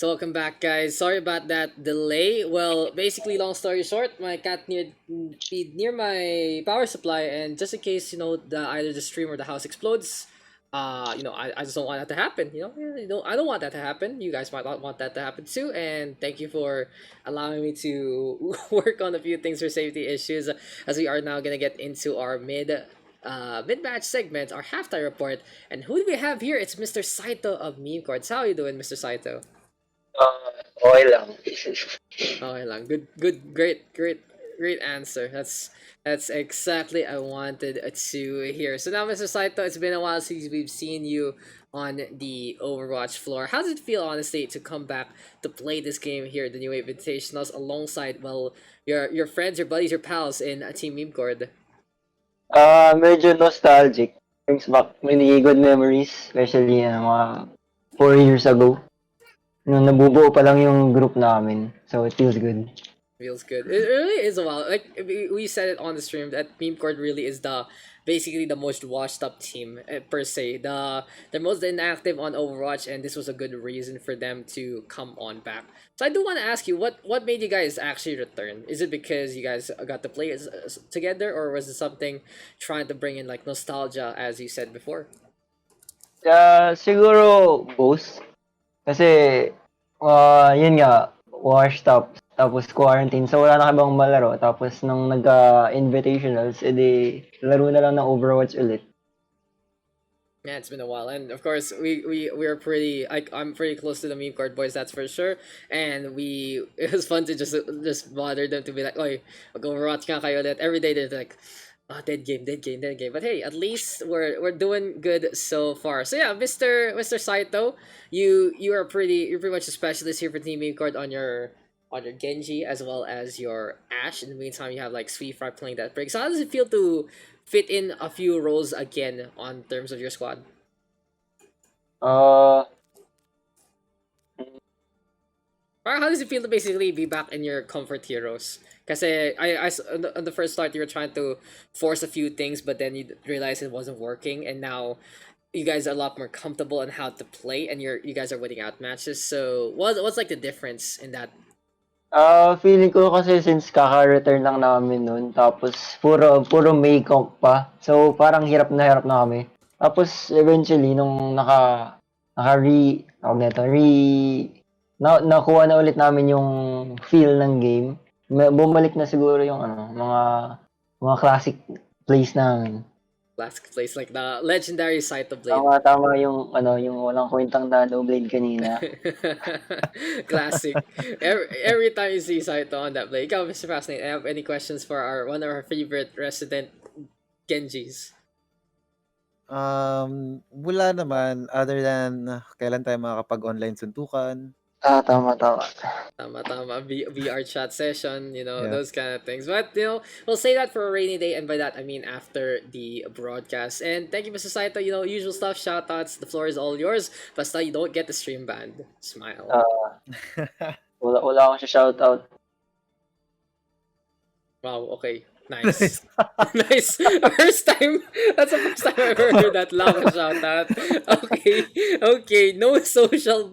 So welcome back, guys. Sorry about that delay. Well, basically, long story short, my cat near my power supply, and just in case the either the stream or the house explodes, I just don't want that to happen. I don't want that to happen. You guys might not want that to happen too. And thank you for allowing me to work on a few things for safety issues, as we are now gonna get into our mid-match segment, our halftime report. And who do we have here? It's Mr. Saito of Memecord. How are you doing, Mr. Saito? Okay lang. Okay lang. Good, good, great answer. That's exactly I wanted to hear. So now, Mr. Saito, it's been a while since we've seen you on the Overwatch floor. How does it feel, honestly, to come back to play this game here, the new Invitationals, alongside your friends, your buddies, your pals in Team Memecord? Medyo nostalgic. Brings back many good memories, especially mga 4 years ago. Nung nabubuo pa lang yung group namin. So, it feels good. Feels good. It really is a while. Like we said it on the stream that Meme Court really is the basically the most washed up team per se. They're most inactive on Overwatch, and this was a good reason for them to come on back. So I do want to ask you, what made you guys actually return? Is it because you guys got to play together, or was it something trying to bring in like nostalgia, as you said before? Siguro both. Kasi, yun nga, washed up. Tapos quarantine. So, wala na kabang malaro. Tapos, nung nagka-invitationals, edi, laro na lang ng Overwatch ulit. Yeah, it's been a while, and of course, we're pretty. I'm pretty close to the meme card boys, that's for sure. And it was fun to just bother them to be like, "Oy, mag-Overwatch ka kayo ulit." Every day they're like, "Oh, dead game, dead game, dead game." But hey, at least we're doing good so far. So yeah, Mister Saito, you're pretty much a specialist here for Team Meme Card on your Genji as well as your Ash. In the meantime, you have like Sweet Fry playing that break. So how does it feel to fit in a few roles again on terms of your squad? Uh, Or how does it feel to basically be back in your comfort heroes? Because on the first start you were trying to force a few things, but then you realized it wasn't working, and now you guys are a lot more comfortable on how to play, and you guys are winning out matches. So what's like the difference in that? feeling ko kasi since kaka-return lang namin nun, tapos puro May comp pa. So, parang hirap na kami. Tapos, eventually, nung tawag nito, nakuha na ulit namin yung feel ng game. Bumalik na siguro yung mga classic plays namin. Last place, like the legendary Saito Blade. Tama yung yung walang kwentang Nano Blade kanina. Classic. Every time you see Saito on that blade. Ikaw, Mr. Fascinate, I have any questions for our one of our favorite resident Genjis? Wala naman other than kailan tayo makakapag-online suntukan. Tama. Tama, VR chat session, Yeah. those kind of things. But, we'll say that for a rainy day, and by that, I mean after the broadcast. And thank you, Mr. Saito. Usual stuff, shoutouts, the floor is all yours. Basta you don't get the stream banned. Smile. Wala akong shoutout. Wow, okay. Nice. Nice. First time. That's the first time I ever heard that lava shout out. Okay. Okay. No social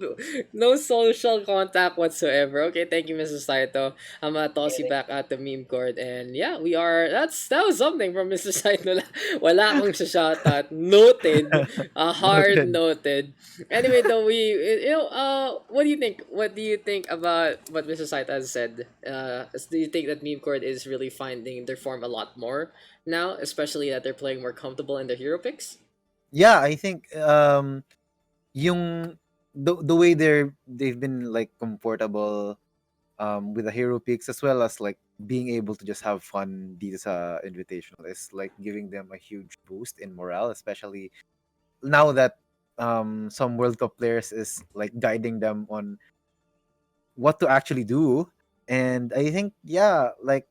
contact whatsoever. Okay, thank you, Mrs. Saito. I'm gonna toss you back at the meme court. And yeah, that was something from Mr. Saito. Wala akong shout out. Noted. Hard noted. Anyway, though, what do you think? What do you think about what Mr. Saito has said? Do you think that meme court is really finding their form a lot more now, especially that they're playing more comfortable in their hero picks? Yeah, I think yung the way they've been like comfortable with the hero picks, as well as like being able to just have fun dito sa invitational, is like giving them a huge boost in morale, especially now that some World Cup players is like guiding them on what to actually do. And I think, yeah, like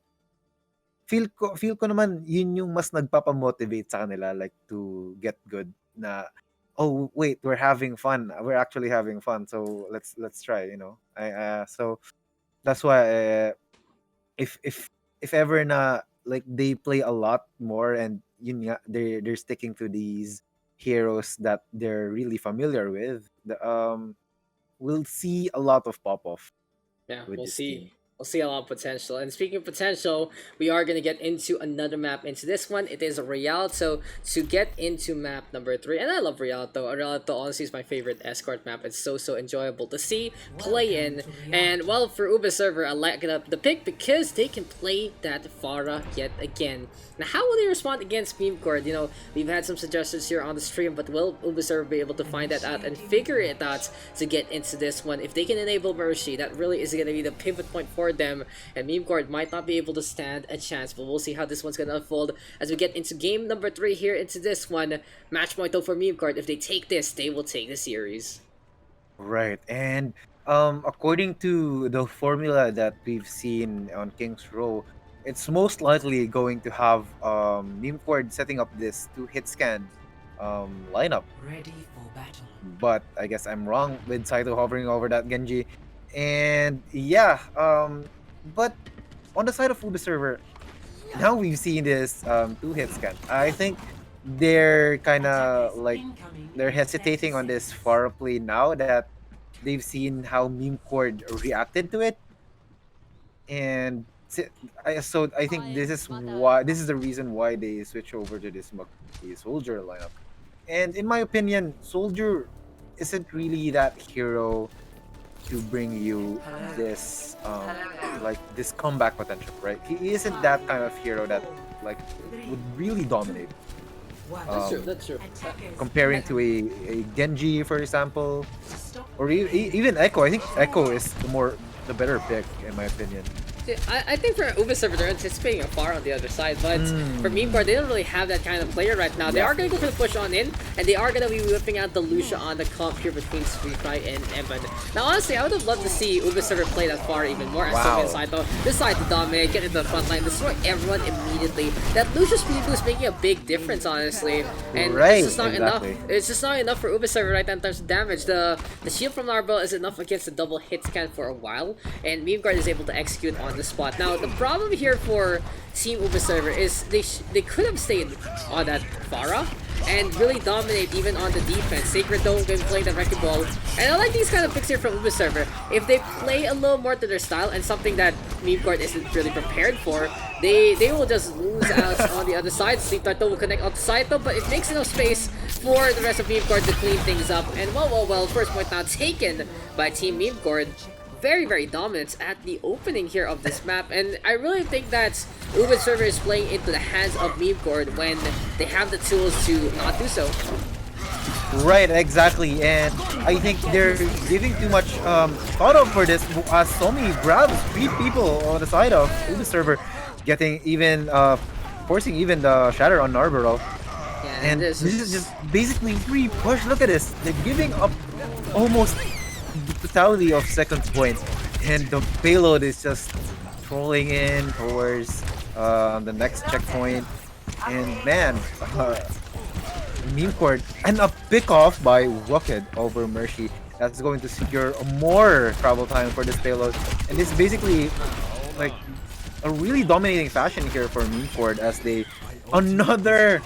feel ko naman yun yung mas nagpapa-motivate sa kanila, like to get good, na oh wait, we're actually having fun, so let's try, so that's why, if ever na like they play a lot more, and yun nga, they're sticking to these heroes that they're really familiar with, we'll see a lot of pop off Yeah, with we'll this see. team. We'll see a lot of potential. And speaking of potential, we are gonna get into another map. Into this one, it is Rialto. To get into map number 3, and I love Rialto. Rialto honestly is my favorite escort map. It's so enjoyable to see, play in, and well, for Uber server, I like it up the pick because they can play that Farah yet again. Now, how will they respond against Memecord? You know, we've had some suggestions here on the stream, but will Uber server be able to find that out and figure it out to get into this one? If they can enable Mercy, that really is gonna be the pivot point for them, and Memecord might not be able to stand a chance, but we'll see how this one's gonna unfold as we get into game number 3 here into this one. Match point though for Memecord. If they take this, they will take the series. Right. And according to the formula that we've seen on King's Row, it's most likely going to have Memecord setting up this 2-hit scan lineup. Ready for battle. But I guess I'm wrong with Saito hovering over that Genji. And yeah, but on the side of Ubi server, now we've seen this 2-hit scan. I think they're kind of like they're hesitating on this far play now that they've seen how Memecord reacted to it, and so I think this is the reason why they switch over to this Soldier lineup. And in my opinion, Soldier isn't really that hero to bring you this like this comeback potential, right? He isn't that kind of hero that like would really dominate. That's true. That's true. Comparing to a Genji, for example, or even Echo. I think Echo is the better pick in my opinion. I think for Uber server, they're anticipating a far on the other side, but for Memecord, they don't really have that kind of player right now. They are going to go for the push on in, and they are going to be whipping out the Lucia on the comp here between Sweetfry and Evan. Now, honestly, I would have loved to see Uber server play that far even more. Wow. Inside though, this side to dominate, get into the front line, destroy everyone immediately. That Lucia speed boost making a big difference, honestly, and it's just not enough. It's just not enough for Uber server right now in terms of damage. The shield from Narbo is enough against the double hit scan for a while, and Memecord is able to execute on the spot. Now, the problem here for Team Uber server is they could have stayed on that Farah and really dominate even on the defense. Sacred Dome can play the Wrecking Ball, and I like these kind of picks here from Uber server. If they play a little more to their style and something that Memecord isn't really prepared for, they will just lose out on the other side. Sleep Turtle will connect out the side though, but it makes enough space for the rest of Memecord to clean things up. And well, first point now taken by Team Memecord. Very dominant at the opening here of this map, and I really think that Uber server is playing into the hands of Memecord when they have the tools to not do so. Right, exactly, and I think they're giving too much thought up for this as Somi grabs 3 people on the side of Uber server, getting even forcing even the shatter on Narborough. Yeah, And this is just basically free push. Look at this. They're giving up almost the totality of second point. And the payload is just trolling in towards the next checkpoint. And man, Memecord and a pick off by Rocket over Mercy. That's going to secure more travel time for this payload. And this is basically like a really dominating fashion here for Memecord as they another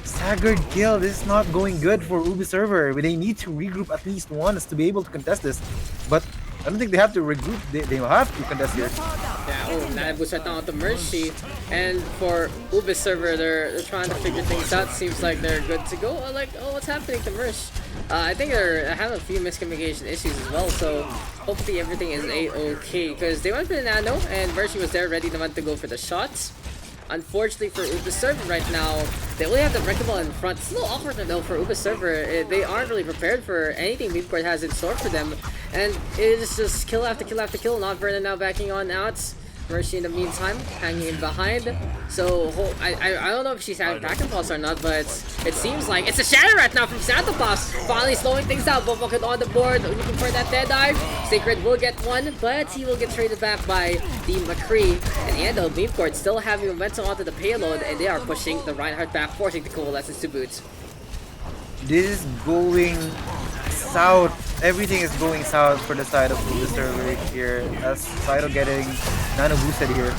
staggered kill. This is not going good for Ubi server. They need to regroup at least once to be able to contest this. But I don't think they have to regroup. They will have to contest here. Yeah, that boost right now at the Mercy. And for Ubi server, they're trying to figure things out. Seems like they're good to go. Like, oh, what's happening to Mercy? I think they're having a few miscommunication issues as well. So hopefully everything is a-okay. Because they went for the nano and Mercy was there ready to go for the shots. Unfortunately for Uber server right now, they only have the Wrecking Ball in front. It's a little awkward though for Uber server. They aren't really prepared for anything Memecord has in store for them. And it is just kill after kill after kill. Not Vernon now backing on out. Mercy in the meantime, hanging in behind. So I don't know if she's having back and pulse or not, but it seems like it's a shatter right now from Santa Claus. Finally slowing things down. Bobokin on the board, looking for that dead dive. Sacred will get one, but he will get traded back by the McCree. And the end of Memecord still having momentum onto the payload, and they are pushing the Reinhardt back, forcing the Coalescence to boot. This is going south. Everything is going south for the side of Ubi server here. As Saito getting nano boosted here.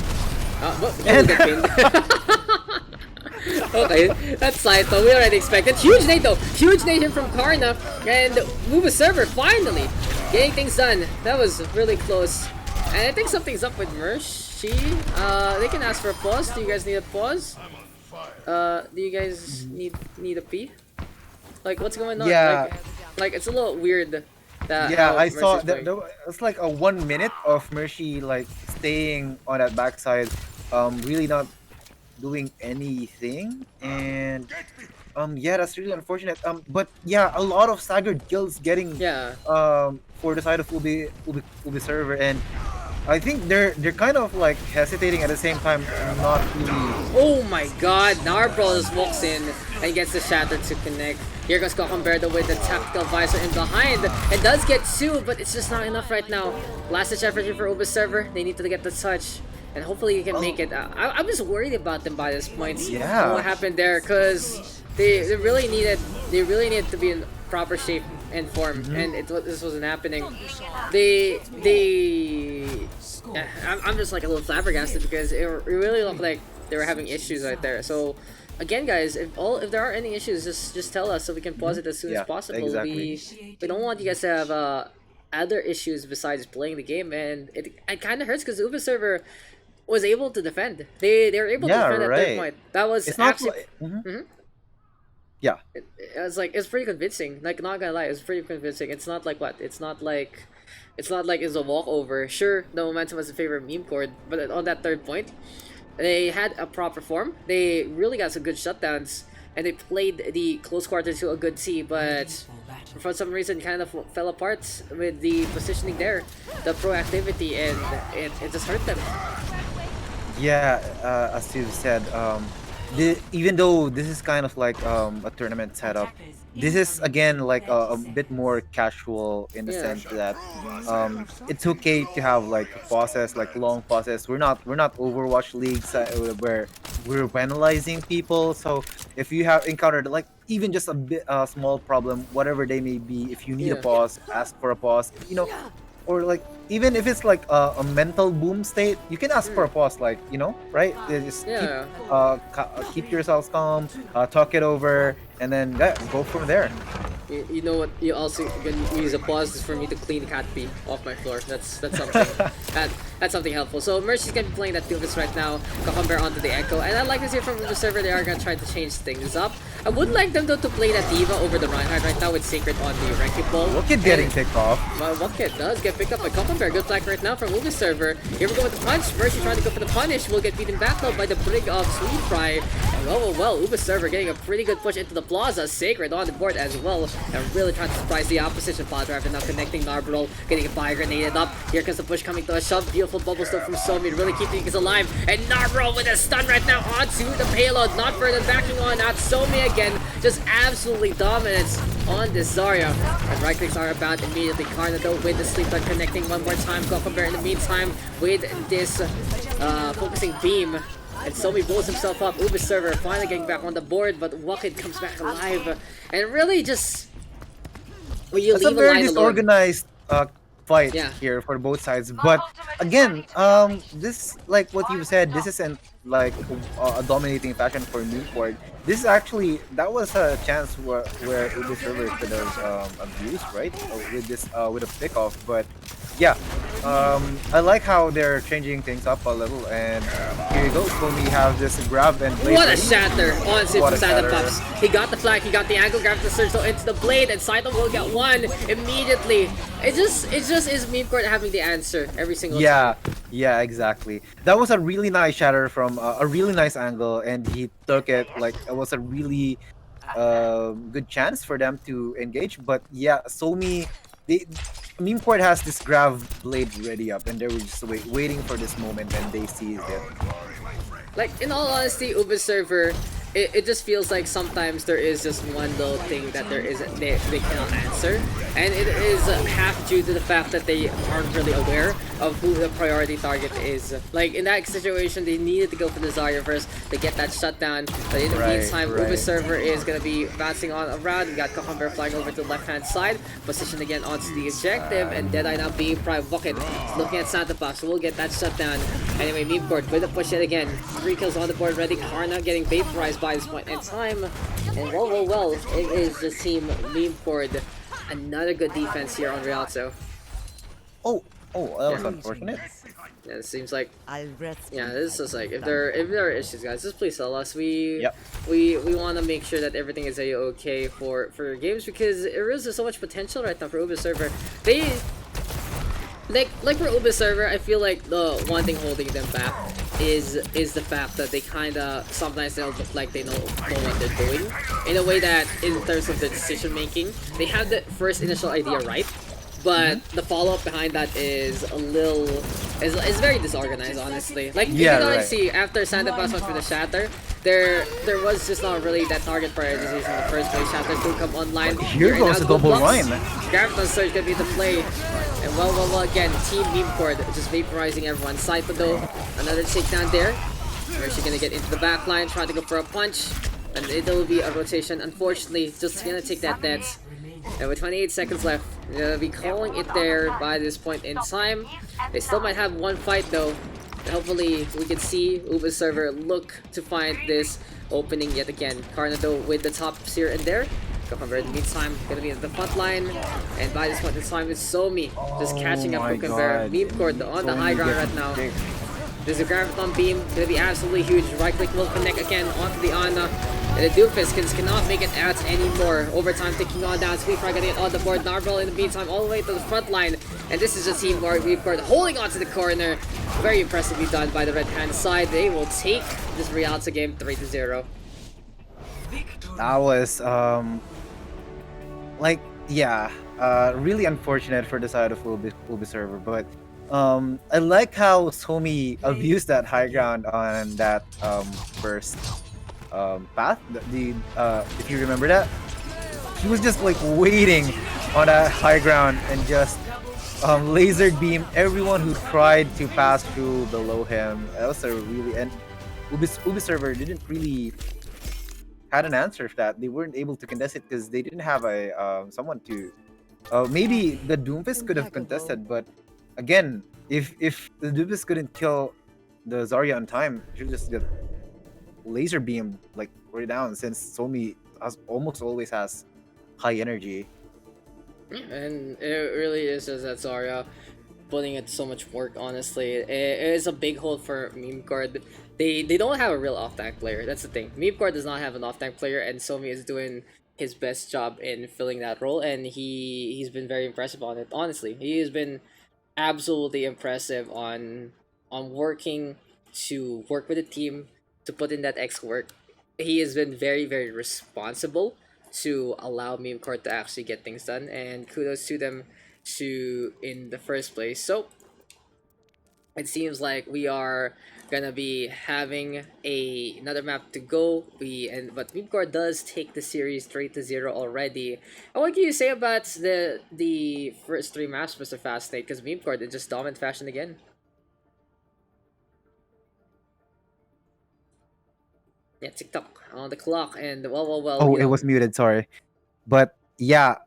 Okay, that's Saito. We already expected. Huge nade though. Huge nade from Karna. And Ubi server finally Getting things done. That was really close. And I think something's up with Mercy. They can ask for a pause. Do you guys need a pause? Do you guys need a pee? Like, what's going on? Yeah. Like it's a little weird. That Yeah, how I saw Mercy's that. playing. It's like a 1 minute of Mercy like staying on that backside, really not doing anything, and yeah, that's really unfortunate. But yeah, a lot of staggered kills getting Yeah. for the side of Ubi server, and I think they're kind of like hesitating at the same time, not really. Oh my god, Narbro just walks in and gets the shatter to connect. Here goes Cocomberto with the tactical visor in behind. It does get 2, but it's just not enough right now. Last ditch effort here for Uber server. They need to get the touch. And hopefully you can make it. I was worried about them by this point. Yeah. What happened there? Because they really needed to be in proper shape and form, and this wasn't happening. I'm just like a little flabbergasted because it really looked like they were having issues right there. So again, guys, if there are any issues, just tell us so we can pause it as soon Yeah, as possible. exactly. We don't want you guys to have other issues besides playing the game, and it kind of hurts because Uber server was able to defend. They were able to Yeah, defend at right. third point. That was It's not absolutely. like, yeah. It was like it's pretty convincing. Like not gonna lie, it's pretty convincing. It's not like what? It's not like it's a walkover. Sure, the momentum was in favor of Memecord, but on that third point, they had a proper form. They really got some good shutdowns, and they played the close quarter to a good T. But for some reason, kind of fell apart with the positioning there, the proactivity, and it just hurt them. Yeah, as you said, even though this is kind of like a tournament setup, this is again like a bit more casual in the Yeah. sense that it's okay to have like pauses, like long pauses. We're not Overwatch leagues where we're penalizing people. So if you have encountered like even just a small problem, whatever they may be, if you need a Yeah. pause, ask for a pause. Or like even if it's like a mental boom state, you can ask for a pause, like right? Just Yeah. keep yourselves calm, talk it over, and then go from there. You know what? You also can use a pause for me to clean cat pee off my floor. That's something. That's something helpful. So Mercy's gonna be playing that Duvas right now. Cocomber onto the Echo, and I'd like to see from the server they are gonna try to change things up. I would like them though to play that Diva over the Reinhardt right now with Sacred on the Wrecking Ball. Wicked getting picked off. Well, Bucket does get picked up by Cocomber. Good flag right now from Uber server. Here we go with the punch. Mercy trying to go for the punish. Will get beaten back though by the Brig of Sweet Fry. And well, Uber server getting a pretty good push into the Plaza. Sacred on the board as well. And really trying to surprise the opposition. Pod Driver now connecting Narbro. Getting a fire grenaded up. Here comes the push coming to a shove. Beautiful bubble still from Somi. Really keeping things alive. And Narbro with a stun right now onto the payload. Not further backing on at Somi again. Just absolutely dominance on this Zarya. And right clicks are about immediately. Karna though with the sleep dart connecting one more time. Cocomber in the meantime with this focusing beam. And Somi blows himself up. Uber server finally getting back on the board, but Wakid comes back alive. And really just when you It's a leave a very line alone. disorganized fight Yeah. here for both sides. But again, this like what you said, this isn't like a dominating fashion for Newport. This is actually that was a chance where Uber server could have abused, right? With this with a pick off, but yeah, I like how they're changing things up a little, and here you go. Somi have this grab and blade What a ready. shatter on What a Santa shatter. Pups. He got the flag, he got the angle, grabbed the surge though into the blade, and Saito will get one immediately. It just is Memecord having the answer every single time. Yeah, exactly. That was a really nice shatter from a really nice angle, and he took it. Like it was a really good chance for them to engage. But yeah, Somi, Memecord has this grav blade ready up, and they were just waiting for this moment, and they seized it. Like, in all honesty, Uber server, it just feels like sometimes there is just one little thing that they cannot answer, and it is half due to the fact that they aren't really aware of who the priority target is. Like, in that situation, they needed to go for the Zarya first to get that shutdown, but in the meantime, Uber server is going to be bouncing on around. We got Cocomber flying over to the left-hand side, positioned again onto the objective, and Deadeye now being Prime Bucket, looking at Santa Pups, so we'll get that shutdown. Anyway, Memecord with the push yet again. 3 kills on the board ready. Karna getting vaporized by this point in time. And well, it is the team Memecord. Another good defense here on Rialto. Oh, oh, that was Yeah. unfortunate. Yeah, it seems like I'll rest yeah, in this is like peace. if there are issues, guys, just please tell us. Yep. We want to make sure that everything is okay for your games because there is so much potential right now for Uber server. They like for Uber server, I feel like the one thing holding them back is the fact that they kind of sometimes they'll look like they know what they're doing in a way that in terms of the decision making they have the first initial idea right, but the follow-up behind that is a little is very disorganized, honestly. Like if you Yeah, guys right. see after Santa Claus went for the shatter, there was just not really that target prioritization in the first place. Shatter could come online. Here Right goes now, a double Goldblocks. line. Graviton Surge gonna be the play. And well, again, Team Memecord just vaporizing everyone. Saito though, another takedown there. Where is she gonna get into the back line, trying to go for a punch. And it'll be a rotation. Unfortunately, just gonna take that death. And with 28 seconds left, they're gonna be calling it there by this point in time. They still might have one fight though. Hopefully, we can see Uber server look to find this opening yet again. Carnado with the top here and there. Cucumber in the meantime gonna be at the front line, and by this point in time it's Somi just catching up my Cucumber. God. Memecord on the Somi high ground gets right now. big. There's a Graviton beam, gonna be absolutely huge. Right click will connect again onto the Ana. And the Doomfist cannot make it out anymore. Overtime taking on down. Sweetfry getting it on the board. Narvel in the meantime all the way to the front line. And this is a team where we've got holding on to the corner. Very impressively done by the red hand side. They will take this Rialto game 3-0. That was like yeah, really unfortunate for the side of Ubi server, but I like how Somi abused that high ground on that first path. If you remember that, he was just like waiting on that high ground and just laser beam everyone who tried to pass through below him. That was a really and Ubi server didn't really had an answer for that. They weren't able to contest it because they didn't have a someone to. Maybe the Doomfist could have contested, but again, if the Doomfist couldn't kill the Zarya on time, she would just get laser beamed like right down. Since Somi almost always has high energy. And it really is just that Zarya putting in so much work, honestly. It is a big hold for Memecord. They don't have a real off-tank player. That's the thing. Memecord does not have an off-tank player, and Somi is doing his best job in filling that role, and he's been very impressive on it. Honestly, he has been absolutely impressive on working to work with the team to put in that X work. He has been very responsible to allow Memecord to actually get things done, and kudos to them to in the first place. So it seems like we are gonna be having another map to go. But Memecord does take the series 3-0 already. And what can you say about the first three maps, Mr. Fascinate? Because Memecord in just dominant fashion again. Yeah, TikTok on the clock, and well, Oh, you it know. was muted. Sorry, but yeah.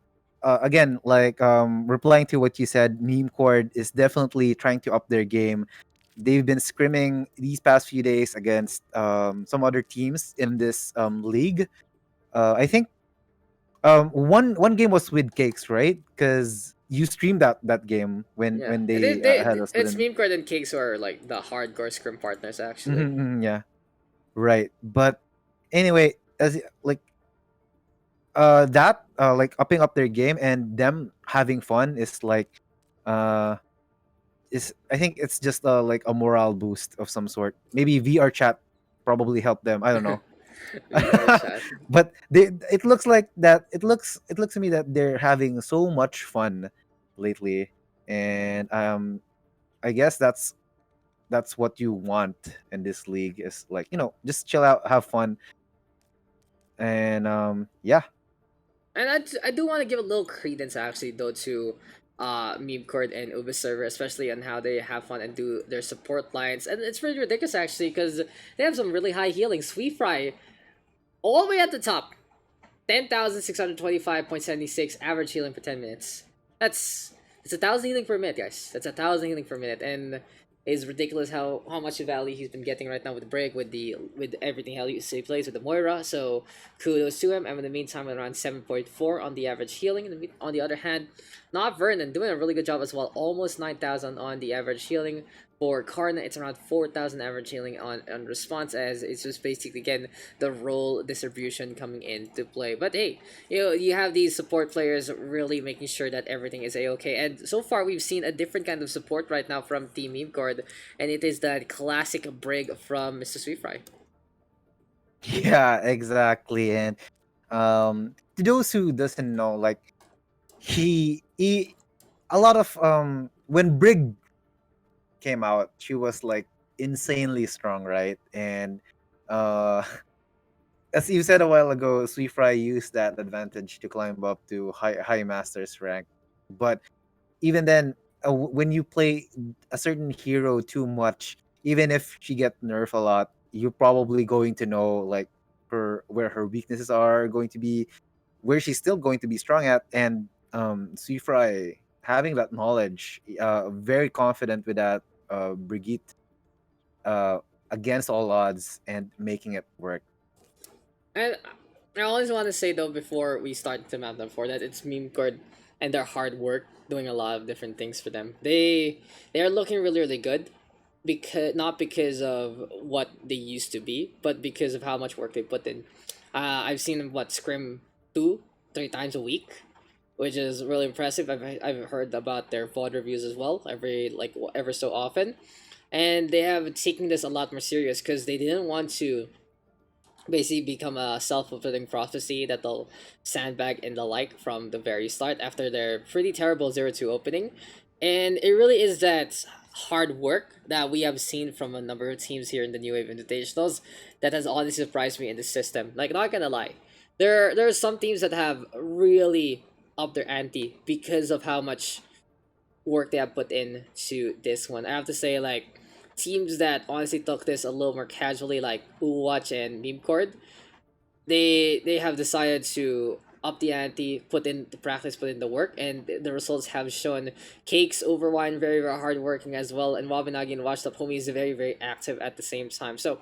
Again, like replying to what you said, Meme Cord is definitely trying to up their game. They've been scrimming these past few days against some other teams in this league. I think one game was with Cakes, right? Because you streamed that game Yeah, when and they had us it's within. Memecord and Cakes who are like the hardcore scrim partners, actually. Yeah, right. But anyway, like that like upping up their game and them having fun is like uh is I think it's just like a morale boost of some sort. Maybe VR chat probably helped them. I don't know. VR chat. But it looks like that it looks to me that they're having so much fun lately, and I guess that's what you want in this league is like just chill out, have fun, and yeah. And I do want to give a little credence actually though to Memecord and Uber server, especially on how they have fun and do their support lines. And it's pretty ridiculous actually because they have some really high healing. Sweet Fry all the way at the top. 10,625.76 average healing for 10 minutes. It's 1,000 healing per minute, guys. That's 1,000 healing per minute, and it's ridiculous how much value he's been getting right now with the break, with everything how he plays with the Moira. So kudos to him. And in the meantime, around 7.4 on the average healing. On the other hand, Not Vernon, doing a really good job as well. Almost 9,000 on the average healing. For Karna, it's around 4,000 average healing on response, as it's just basically, again, the role distribution coming into play. But hey, you have these support players really making sure that everything is a-okay. And so far, we've seen a different kind of support right now from Team Memecord, and it is that classic brig from Mr. Sweetfry. Yeah, exactly. And to those who doesn't know, like he a lot of when Brig came out, she was like insanely strong, right? And uh as you said a while ago, Suifrai used that advantage to climb up to high masters rank. But even then, when you play a certain hero too much, even if she get nerfed a lot, you're probably going to know like her where her weaknesses are going to be, where she's still going to be strong at. And Suifrai having that knowledge, very confident with that Brigitte uh, against all odds and making it work. And I always want to say though, before we start the map number 4, that it's Memecord and their hard work doing a lot of different things for them. They are looking really really good, because not because of what they used to be, but because of how much work they put in. I've seen them scrim 2-3 times a week, which is really impressive. I've heard about their VOD reviews as well, ever so often, and they have taken this a lot more serious because they didn't want to basically become a self-fulfilling prophecy that they'll sandbag and the like from the very start after their pretty terrible 0-2 opening. And it really is that hard work that we have seen from a number of teams here in the New Wave Invitationals that has honestly surprised me in the system. Like, not gonna lie, there are some teams that have really upped their ante because of how much work they have put into this one. I have to say, like, teams that honestly took this a little more casually, like Uwatch and Memecord, they have decided to up the ante, put in the practice, put in the work, and the results have shown. Cakes Overwine very very hard working as well, and Wabinagi and Washed Up Homie is very very active at the same time. So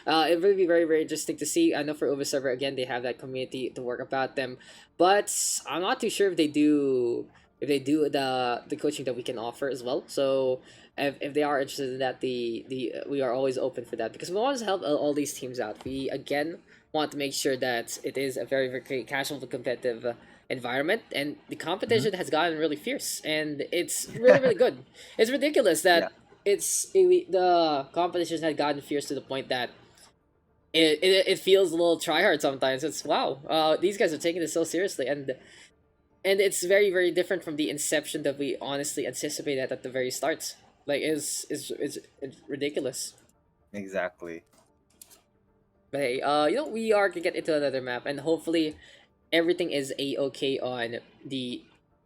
it will be very very interesting to see. I know for Uber server again they have that community to work about them, but I'm not too sure if they do the coaching that we can offer as well. So if they are interested in that, the we are always open for that, because we want to help all these teams out. We again want to make sure that it is a very very casual to competitive environment, and the competition has gotten really fierce, and it's really really good. It's ridiculous Yeah. that the competition had gotten fierce to the point that it feels a little try hard sometimes. It's wow, these guys are taking this so seriously, and it's very very different from the inception that we honestly anticipated at the very start. Like, it's ridiculous. Exactly. But hey, we are gonna get into another map, and hopefully everything is a-okay on the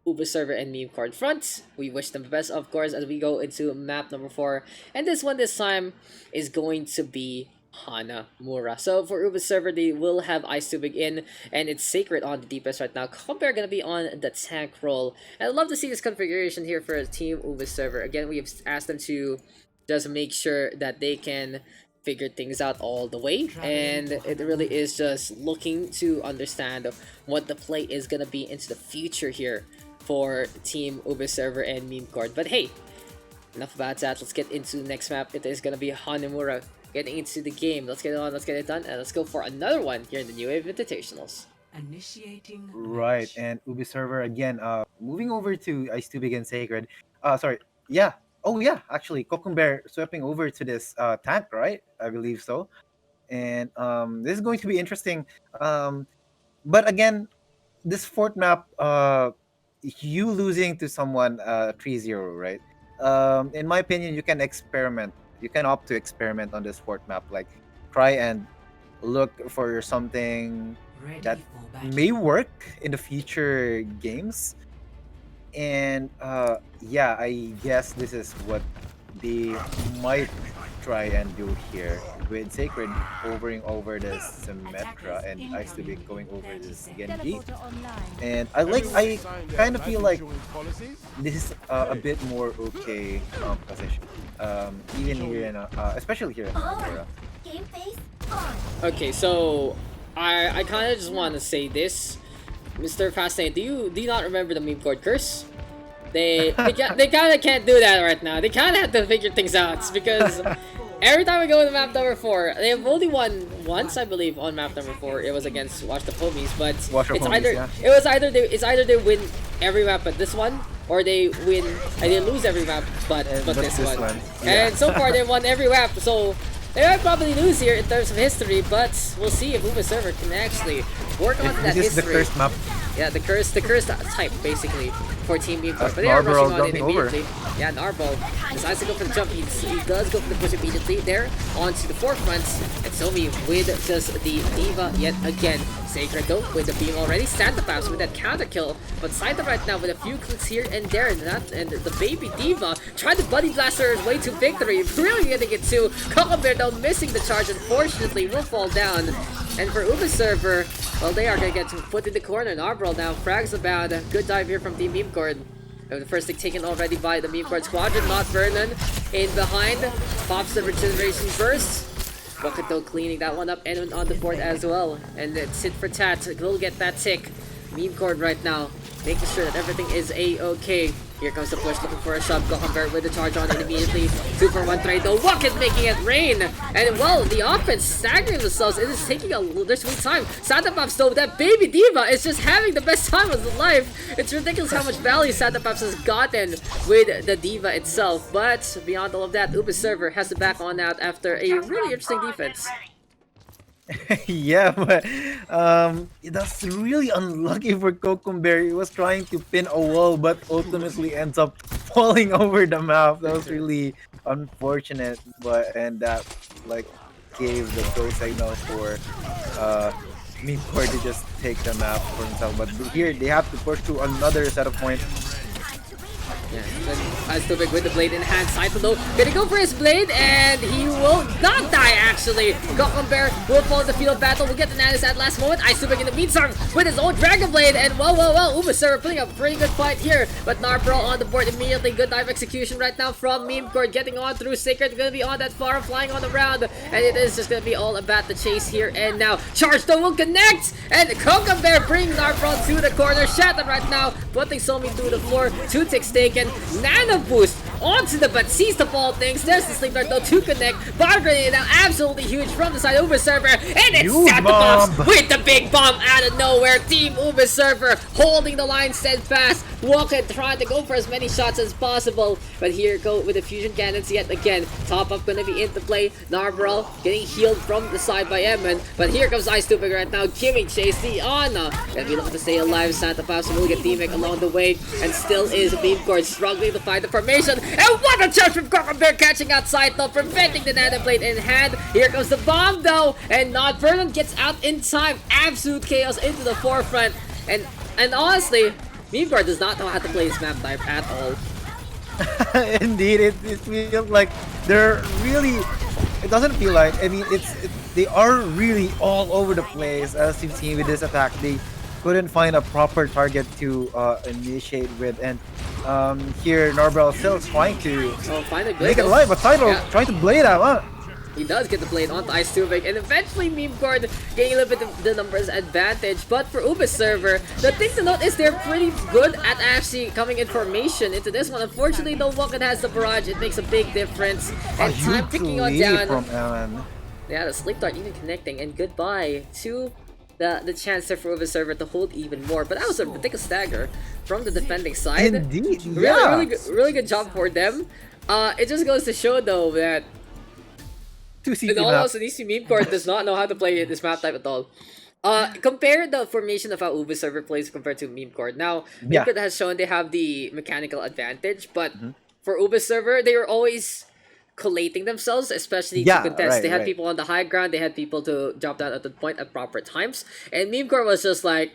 Uber server and meme card front. We wish them the best, of course, as we go into map number 4, and this time is going to be Hanamura. So for Uber server, they will have Ice to begin, and it's Sacred on the DPS right now. Compare gonna be on the tank role, and I'd love to see this configuration here for Team Uber server. Again, we have asked them to just make sure that they can figure things out all the way, and it really is just looking to understand what the play is gonna be into the future here for Team Uber server and Memecord. But hey, enough about that. Let's get into the next map. It is gonna be Hanamura getting into the game. Let's get it on, let's get it done, and let's go for another one here in the New Wave Invitationals. Initiating Right. match. And Ubi server again. Moving over to Ice to Begin Sacred. Sorry. Yeah. Oh yeah. Actually, Kokumbear sweeping over to this tank, right? I believe so. And this is going to be interesting. But again, this fourth map, you losing to someone 3-0, right? In my opinion, you can experiment. You can opt to experiment on this fourth map, like try and look for something Ready that for battle. may work in the future games. And yeah, I guess this is what they might try and do here with Sacred hovering over the Symmetra and Ice to be going over this Genji. And I kind of feel like this is a bit more okay position. Even here in especially here in Hanamura. Game face on. Okay, so I kind of just want to say this, Mr. Fascinate. Do you not remember the Memecord curse? they kind of can't do that right now. They kind of have to figure things out because every time we go to map number 4, they have only won once, I believe, on map number 4. It was against Wash the Homies, but Wash the it's Homies, either yeah. it's either they win every map but this one, or they win and they lose every map but this one. Yeah. And so far they won every map, so they might probably lose here in terms of history, but we'll see if Uber Server can actually work on that This is the history. first map. Yeah, the curse type basically for Team Memecord, but they are Narborough rushing on it jumping over. immediately. Yeah, Narbo decides to go for the jump. He does go for the push immediately there onto the forefront, and Somi with just the Diva yet again. Sacred though with the beam already. Santa Paps with that counter kill, but Saita right now with a few clicks here and there, and the baby Diva tried to buddy blaster his way to victory, really getting it to Cocklebear though, missing the charge. Unfortunately, will fall down. And for Uber Server, well, they are gonna get put in the corner. Narborough now frags about. Good dive here from Team Memecord. The first stick taken already by the Memecord squadron. Not Vernon in behind. Pops the regeneration burst. Bucket though cleaning that one up and on the board as well. And it's hit for tat. Will get that tick. Memecord right now making sure that everything is a-okay. Here comes the push, looking for a shove. Gohamber with the charge on it immediately. 2 for 1 trade though. Rocket making it rain. And well, the offense staggering themselves. It is taking their sweet time. Santa Paps though, that baby Diva is just having the best time of his life. It's ridiculous how much value Santa Paps has gotten with the Diva itself. But beyond all of that, Uber Server has to back on out after a really interesting defense. Yeah, but that's really unlucky for Cucumber. He was trying to pin a wall, but ultimately ends up falling over the map. That was really unfortunate, and that like gave the go signal for Memecord to just take the map for himself. But here they have to push to another set of points. Yeah, then Stubik with the blade in hand. Saito though, gonna go for his blade, and he will not die actually. Gokumbear will follow the field of battle. We'll get the Nanis at last moment. Stubik in the meantime with his own Dragon Blade, and well, Uber Server putting up a pretty good fight here. But Narborough on the board immediately. Good dive execution right now from Memecord, getting on through Sacred. Gonna be on that far, flying on the round, and it is just gonna be all about the chase here and now. Charge though will connect, and Gokumbear brings Narborough to the corner. Shatter right now, putting Somi through the floor. 2 ticks taken. Nano boost onto the butt, sees the ball things. There's the sleep dart though to connect. Bar grenade now absolutely huge from the side of Uber Server, and it's Santa Paps with the big bomb out of nowhere. Team Uber Server holding the line steadfast. Walker trying to go for as many shots as possible, but here go with the fusion cannons yet again. Top up gonna be into play. Narborough getting healed from the side by Emin, but here comes Stupid right now giving chase. The Anna gonna be looking to stay alive. Santa Paps will get teammate along the way, and still is Memecord struggling to find the formation. And what a charge from Bear catching outside though, preventing the Nano Blade in hand. Here comes the bomb though, and not Vernon gets out in time. Absolute chaos into the forefront, and honestly, Memecord does not know how to play this map type at all. Indeed, it feels like they're really. It doesn't feel like. I mean, they are really all over the place. As you've seen with this attack, they couldn't find a proper target to initiate with, and here Narborough still trying to Find a blade make it though. alive, but Title Yeah. trying to blade out. Huh? He does get the blade onto Stubik, and eventually Memecord getting a little bit of the numbers advantage. But for Uber Server, the thing to note is they're pretty good at actually coming in formation into this one. Unfortunately, though, Vulcan has the barrage. It makes a big difference. And time ticking on down. From Alan. Yeah, the sleep dart even connecting, and goodbye to the chance there for Uber Server to hold even more. But that was a ridiculous stagger from the defending side. Indeed, yeah. Really good job for them. It just goes to show though that in all honesty, Memecord does not know how to play this map type at all. Compare the formation of how Uber Server plays compared to Memecord. Now, Yeah. Memecord has shown they have the mechanical advantage, but for Uber Server, they were always collating themselves, especially to contest. They had people on the high ground, they had people to drop down at the point at proper times, and Memecord was just like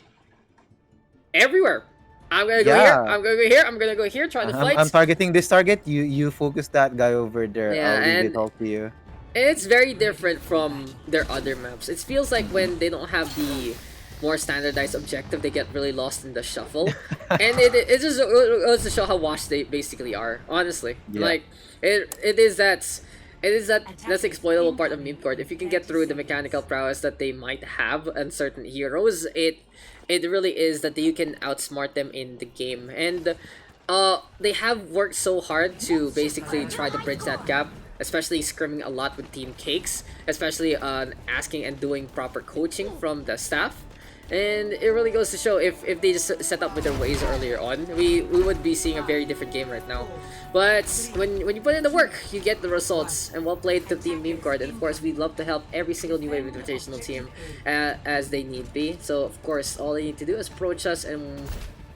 everywhere. I'm gonna go here, I'm gonna go here, I'm gonna go here, try to fight. I'm targeting this target. You focus that guy over there. Yeah, I'll leave and it all to you. And it's very different from their other maps. It feels like when they don't have the more standardized objective, they get really lost in the shuffle. And it just goes to show how washed they basically are, honestly. Yeah. Like, it is that's the exploitable part of Memecord. If you can get through the mechanical prowess that they might have on certain heroes, it really is that you can outsmart them in the game. And They have worked so hard to basically try to bridge that gap, especially scrimming a lot with Team Cakes, especially asking and doing proper coaching from the staff. And it really goes to show if they just set up with their ways earlier on, we would be seeing a very different game right now. But when you put in the work, you get the results. And well played to Team Memecord. And of course, we'd love to help every single New Wave Invitational team as they need be. So of course, all they need to do is approach us, and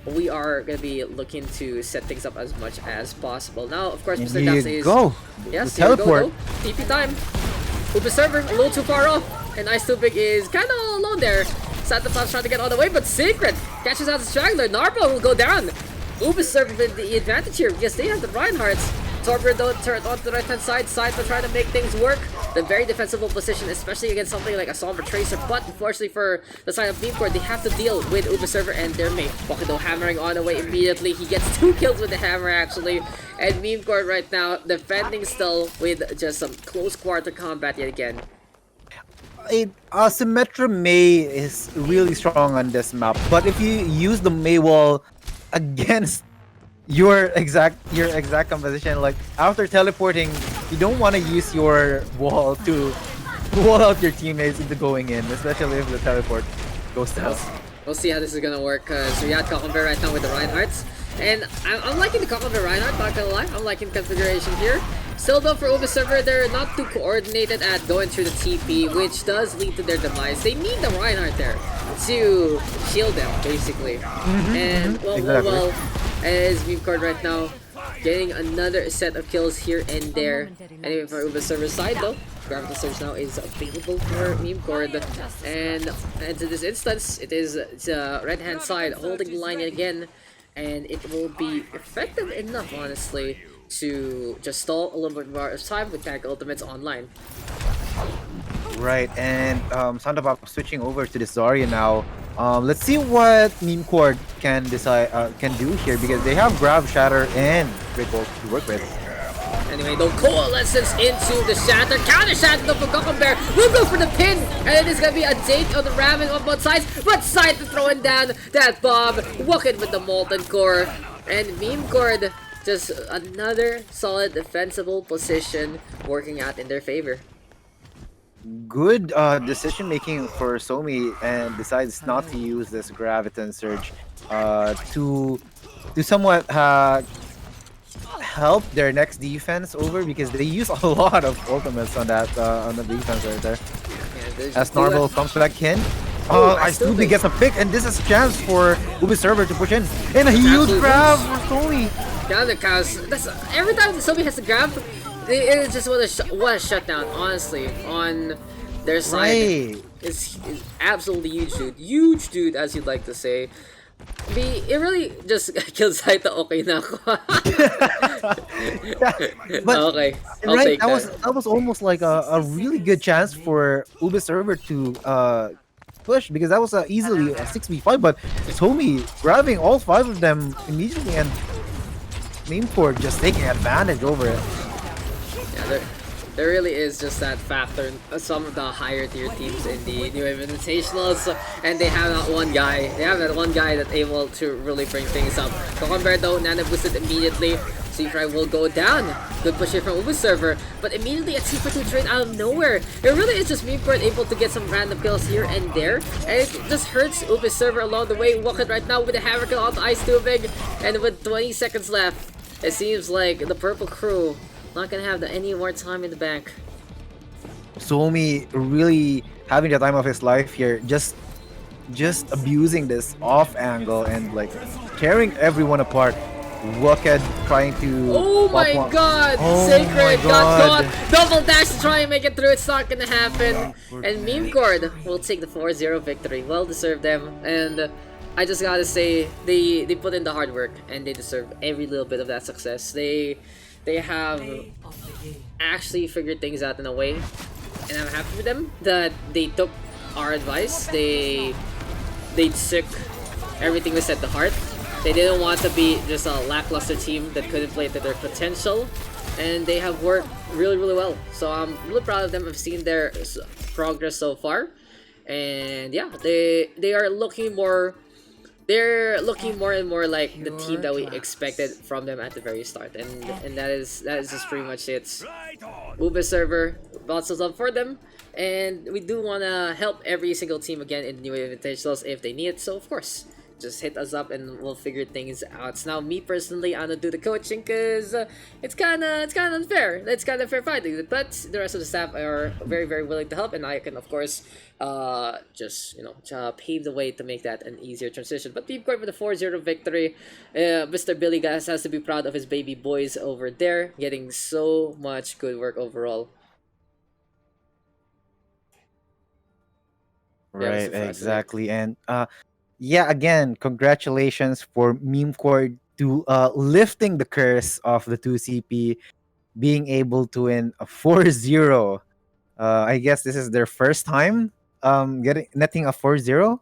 we are gonna be looking to set things up as much as possible. Now, of course, Mr. Here Daks you is go. yes, The here we go, teleport. though. TP time. Uber server a little too far off, and Ice Too Big is kind of alone there. Santa Claus trying to get all the way, but Secret catches out the straggler. Narpa will go down. Uber server with the advantage here because they have the Reinhardts. Torpedo turret onto the right-hand side. Saito trying to make things work. The very defensible position, especially against something like a Somber Tracer. But unfortunately for the side of Memecord, they have to deal with Uber Server and their mate. Wakido hammering on the way immediately. He gets 2 kills with the hammer, actually. And Memecord right now defending still with just some close quarter combat yet again. Symmetra Mei is really strong on this map, but if you use the Mei wall against your exact composition, like after teleporting, you don't want to use your wall to wall out your teammates into going in, especially if the teleport goes down. We'll see how this is gonna work, because Riyadh Kakonver right now with the Reinhardts. And I'm liking the Kakonver Reinhardt, not gonna lie. I'm liking the configuration here. Still though, for Uber Server, they're not too coordinated at going through the TP, which does lead to their demise. They need the Reinhardt there to shield them, basically. And well, as Memecord right now getting another set of kills here and there. Anyway, for Uber Server side though, Gravity Surge now is available for Memecord, and to this instance, it's right hand side holding the line yet again, and it will be effective enough, honestly, to just stall a little bit more of time with Tank Ultimates online. Right, and Sandapop switching over to the Zarya now. Let's see what Memecord can do here, because they have Grab, Shatter, and Great Bolt to work with. Anyway, though, coalescence into the Shatter. Counter Shatter though for Kakonver. We'll go for the pin. And it is going to be a date on the Raven on both sides. But Saito throwing down that bomb. Walking with the Molten Core. And Memecord, just another solid defensible position working out in their favor. Good decision making for Somi, and decides not to use this Graviton Surge to somewhat help their next defense over, because they use a lot of ultimates on that on the defense right there. Yeah, As Narvel comes back in, Istubi gets a pick, and this is a chance for Ubi Server to push in, and a huge grab for Somi. Counter cows. That's every time Somi has to grab, it is just what a shutdown, honestly, on their side. Right. It's absolutely huge dude, as you'd like to say. It really just killed Saito. Okay na ako. But okay, I'll right, take that was almost like a really good chance for Ubi Server to push, because that was easily a 6v5, but Somi grabbing all 5 of them immediately, and Memecord just taking advantage over it. Yeah, there really is just that factor in some of the higher tier teams in the New Wave Invitationals, and they have that one guy. They have that one guy that's able to really bring things up. Kakonver though, Nana boosted immediately. C-Fry will go down. Good push here from Ubu Server, but immediately a C-4 trade out of nowhere. It really is just Memecord able to get some random kills here and there, and it just hurts Ubu Server along the way. Walking right now with a hammer kill onto Ice Too Big, and with 20 seconds left, it seems like the Purple Crew not gonna have any more time in the bank. Somi really having the time of his life here, just abusing this off angle and like tearing everyone apart. Waked trying to oh my god! Oh Sacred my got God. caught! Double dash to try and make it through, it's not gonna happen. And Memecord will take the 4-0 victory. Well deserved them, and I just gotta say, they put in the hard work and they deserve every little bit of that success. They have actually figured things out in a way, and I'm happy with them that they took our advice. They took everything we said to heart. They didn't want to be just a lackluster team that couldn't play to their potential, and they have worked really well. So I'm really proud of them. I've seen their progress so far, and yeah, they are looking more they're looking more and more like the team Pure that we expected class. from them at the very start, and that is just pretty much it. Uber server, lots of love for them, and we do want to help every single team again in new invitationals if they need it. So of course, just hit us up and we'll figure things out. So now, me personally, I'm gonna do the coaching because it's kind of unfair. It's kind of fair fighting, but the rest of the staff are very willing to help, and I can of course just pave the way to make that an easier transition. But Team Corp with a 4-0 victory. Mr. Billy Gas has to be proud of his baby boys over there, getting so much good work overall. Yeah, Right, Mr. Fascinate. exactly. And yeah, again, congratulations for Memecord to lifting the curse of the 2CP, being able to win a 4-0. I guess this is their first time getting netting a 4-0.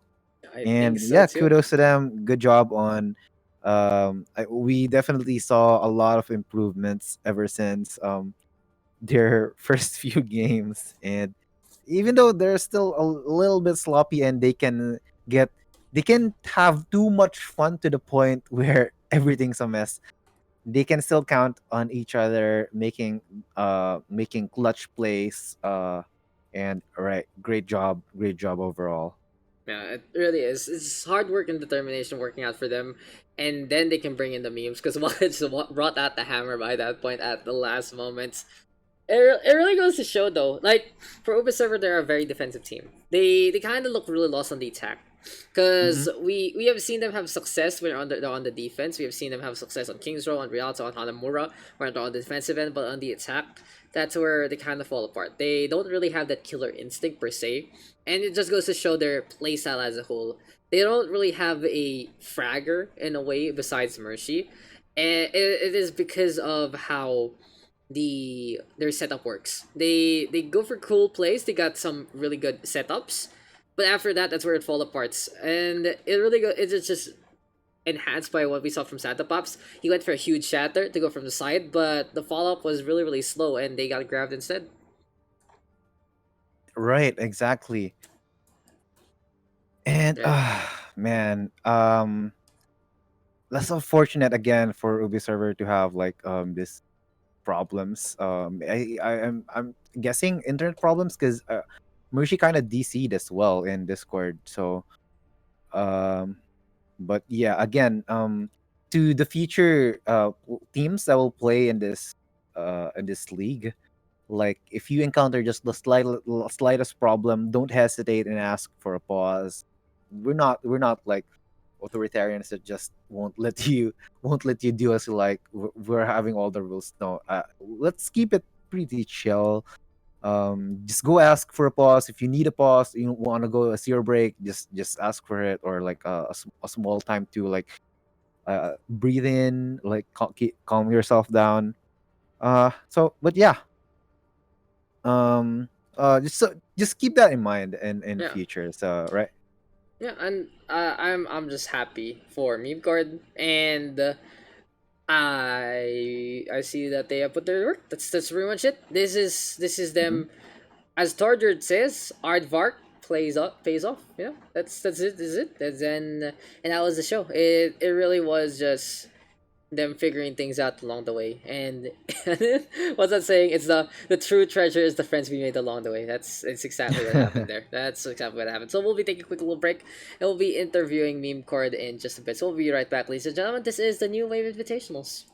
I think And so yeah, too. kudos to them. Good job on we definitely saw a lot of improvements ever since their first few games, and even though they're still a little bit sloppy and get they can have too much fun to the point where everything's a mess, they can still count on each other making clutch plays, and right, great job overall. Yeah, it really is. It's hard work and determination working out for them, and then they can bring in the memes because Watch brought out the hammer by that point at the last moments. It really goes to show though, like for Uber Server, they're a very defensive team. They kind of look really lost on the attack, Hmm. because we have seen them have success when they're on the defense. We have seen them have success on Kings Row, on Rialto, on Hanamura, when they're on the defensive end. But on the attack, that's where they kind of fall apart. They don't really have that killer instinct per se, and it just goes to show their playstyle as a whole. They don't really have a fragger in a way besides Mercy, and it is because of how their setup works. They go for cool plays. They got some really good setups, but after that, that's where it falls apart. And it's just enhanced by what we saw from Santa Pops. He went for a huge shatter to go from the side, but the follow up was really slow, and they got grabbed instead. Right, exactly. And Yeah, man, that's unfortunate again for Ubi server to have like this problems. I'm guessing internet problems because Mushi kind of DC'd as well in Discord. So um, but yeah, again, to the future teams that will play in this league, like if you encounter just the slightest problem, don't hesitate and ask for a pause. We're not like authoritarians that just won't let you do as you like. We're having all the rules. No, let's keep it pretty chill. Just go ask for a pause if you need a pause. You want to go a zero break, just ask for it, or like a small time to like breathe in, like calm yourself down. But yeah, um just keep that in mind in yeah, future, so right. yeah. And I'm just happy for Memecord, and I see that they have put their work. That's pretty much it. This is Hmm. them. As Torjard says, Aardvark pays off. Yeah, that's it. Is it? And that was the show. It really was just them figuring things out along the way. And what's that saying? It's the true treasure is the friends we made along the way. It's exactly what happened there. That's exactly what happened. So we'll be taking a quick little break, and we'll be interviewing Meme Cord in just a bit. So we'll be right back, ladies and gentlemen. This is the New Wave Invitationals.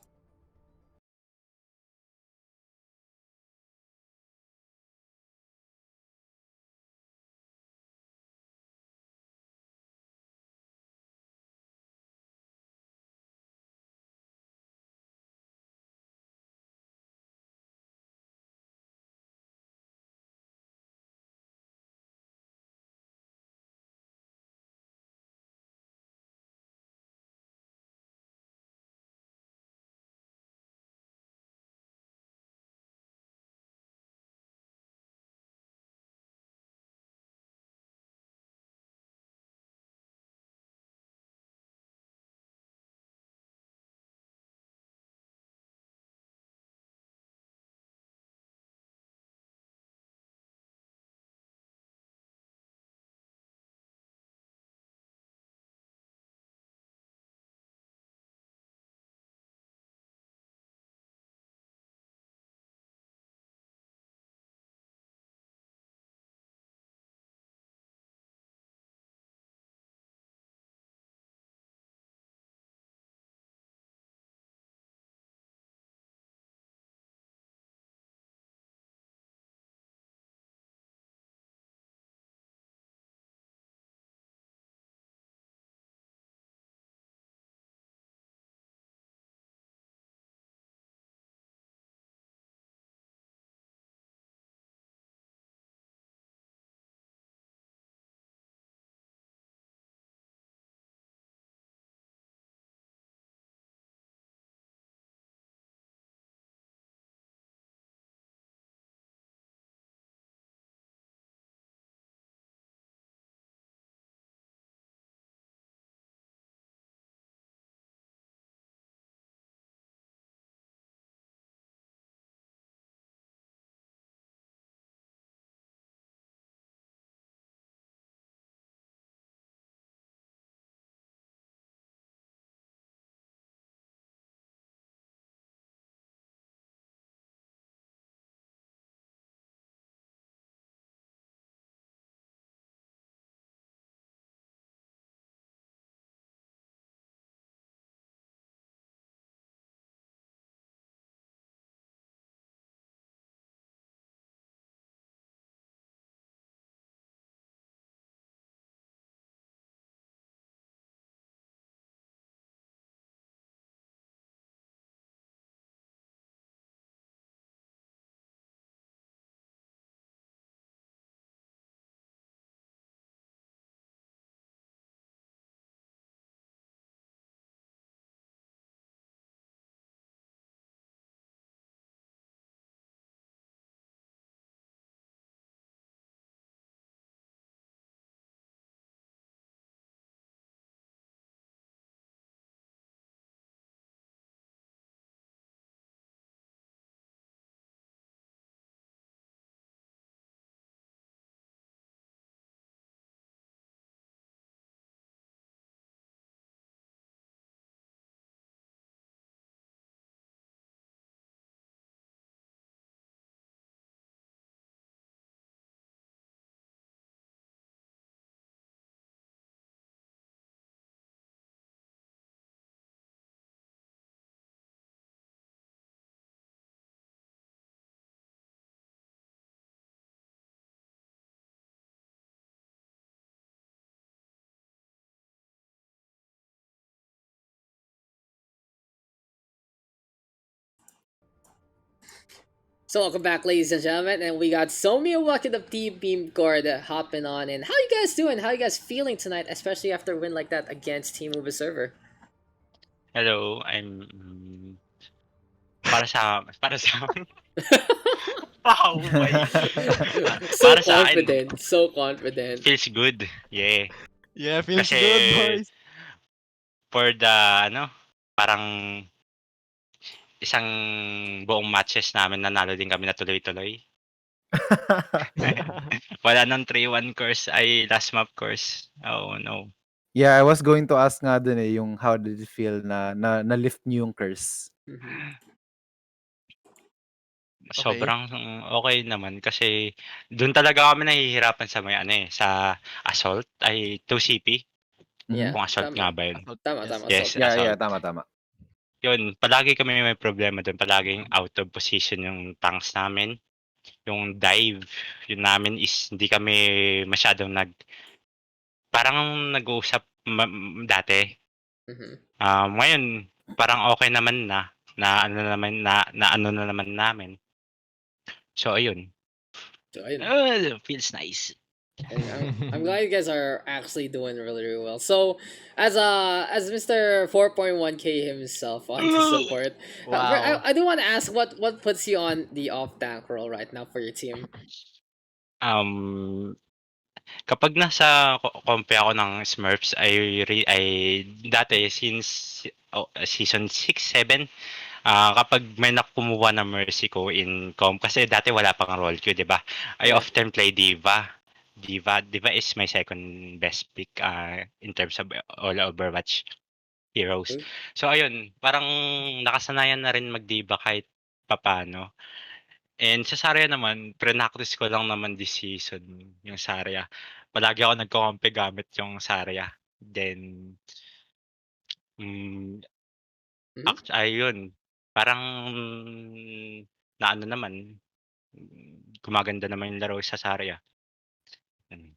So welcome back, ladies and gentlemen, and we got Somi and Bucket of Team Memecord hopping on. And how you guys doing? How you guys feeling tonight, especially after a win like that against Team Uber Server? Hello, I'm para sa pahuway. So Para sa akin, confident, so confident. feels good. Yeah. Yeah, feels Kasi good, boys. for the parang isang buong matches namin nanalo din kami na tuloy-tuloy. Wala nang 3-1 course ay last map course. Oh no. Yeah, I was going to ask nga dun eh, yung how did it feel na lift niyo yung curse? Mhm. Sobrang okay naman kasi doon talaga kami nahihirapan sa may sa assault ay 2 CP. Yeah, Kung assault tama. nga ba yun? Tama, Yes. tama. Yes, Assault. Yeah, assault. tama. Yun, palagi kami may problema doon. Palaging out of position yung tanks namin. Yung dive, yun namin is hindi kami masyadong parang nag-uusap dati. Mhm. Ngayon, parang okay naman na ano naman na ano na naman namin. So ayun. So ayun. Feels nice. And I'm glad you guys are actually doing really, really well. So, as Mr. 4.1K himself on the support, Wow. I do want to ask what puts you on the off tank role right now for your team. Um, Kapag nasa kompe ako ng Smurfs ay dati since season 6, 7, kapag may kumuha ng Mercy ko in comp kasi dati wala pang role queue, 'di ba? I Yeah. often play Diva. Diva is my second best pick in terms of all Overwatch heroes. True. So ayun, parang nakasanayan na rin mag-Diva kahit papaano. And sa Sarya naman, prinactice ko lang naman this season yung Sarya. Palagi ako nagko-compe gamit yung Sarya. Then, mm, Mhm. ayun, parang naano naman, gumaganda naman yung laro sa Sarya.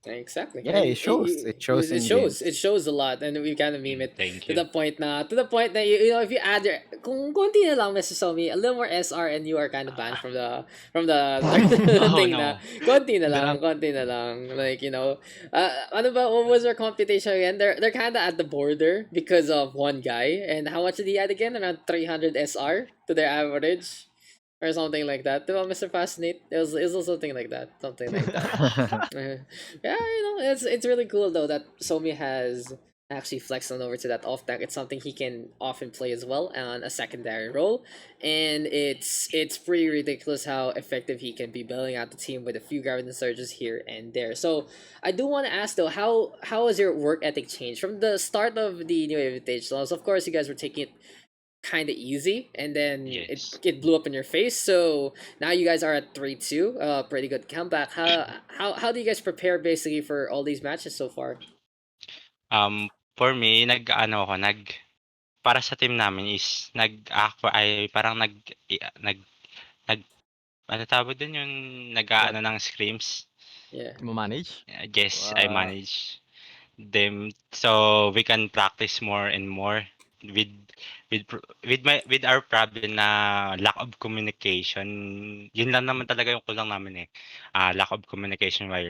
Exactly. Yeah, And it shows. It shows in games. It shows a lot, and we kind of meme it Thank to you. the point that you know if you add your kung konti na lang Mr. Somi, a little more SR and you are kind of banned from the Oh thing no. na konti na lang like you know ano ba what was our computation again? They're kind of at the border because of one guy, and how much did he add again? Around 300 SR to their average. Or something like that. Diba, Mr. Fascinate? It was something like that. Something like that. Yeah, you know, it's really cool though that Somi has actually flexed on over to that off deck. It's something he can often play as well on a secondary role, and it's pretty ridiculous how effective he can be building out the team with a few Gravity Surges here and there. So I do want to ask though, how has your work ethic changed from the start of the new Invitationals? Of course, you guys were taking it kind of easy, and then Yes. it blew up in your face. So now you guys are at 3-2. Pretty good comeback. How do you guys prepare basically for all these matches so far? For me, para sa team namin is ako ay parang nag nag ano tawag dun yung nag-aano ng scrims. Yeah. Mo manage? Yes, I Wow. manage them so we can practice more and more with with our problem na lack of communication. Yun lang naman talaga yung kulang namin eh. Lack of communication while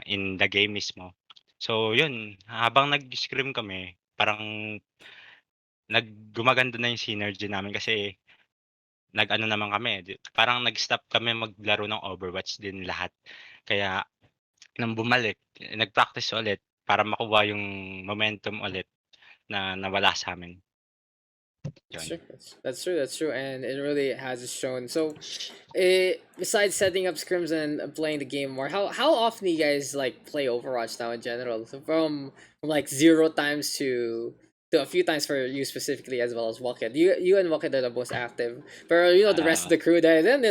in the game mismo. So yun, habang nag-scrim kami, parang gumaganda na yung synergy namin kasi nag-ano naman kami, parang nag-stop kami maglaro ng Overwatch din lahat. Kaya nung bumalik, nag-practice ulit para makuha yung momentum ulit na nawala sa'min. That's Yun. true. That's true. That's true, and it really has shown. So, besides setting up scrims and playing the game more, how often do you guys like play Overwatch now in general? So from like 0 times to a few times for you specifically as well as Walkhead. You and Walkhead are the most active, but you know the rest of the crew they don't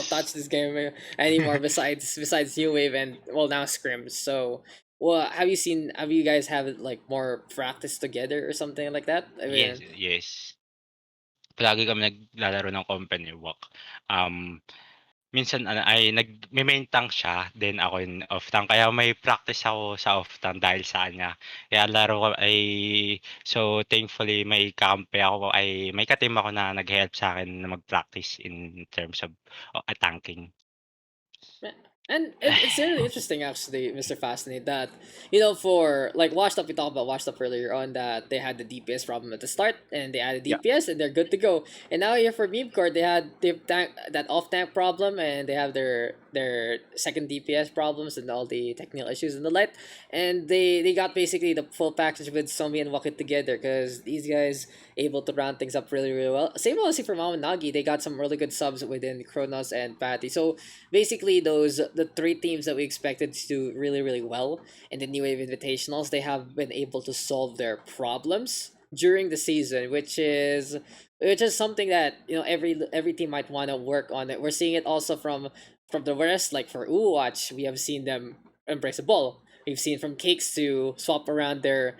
touch Yes. this game anymore. Besides New Wave and well now scrims. So. Well, have you guys have like more practice together or something like that? I Yes, mean, yes. Palagi kami naglalaro ng company walk. Um, minsan ano ay nagme-main tank siya, then ako yung off tank. Kaya may practice ako sa off tank dahil sa kanya. Kaya laro ko ay so thankfully may kakampi ako ay may ka-team ako na nag-help sa'kin na mag-practice in terms of, tanking. Yeah. And it's really interesting, actually, Mr. Fascinate, that, for like Washed Up, we talked about Washed Up earlier on, that they had the DPS problem at the start, and they added Yeah. DPS, and they're good to go. And now here for Memecord, they have that off tank problem, and they have their second DPS problems and all the technical issues in the light, and they got basically the full package with Somi and Wakit together, because these guys able to round things up really, really well. Same honestly for Mama Nagi, they got some really good subs within Kronos and Patty. So basically, the three teams that we expected to do really, really well in the New Wave Invitationals, they have been able to solve their problems during the season, which is something that every team might want to work on. It. We're seeing it also from the rest, like for Uwatch, we have seen them embrace a ball. We've seen from Cakes to swap around their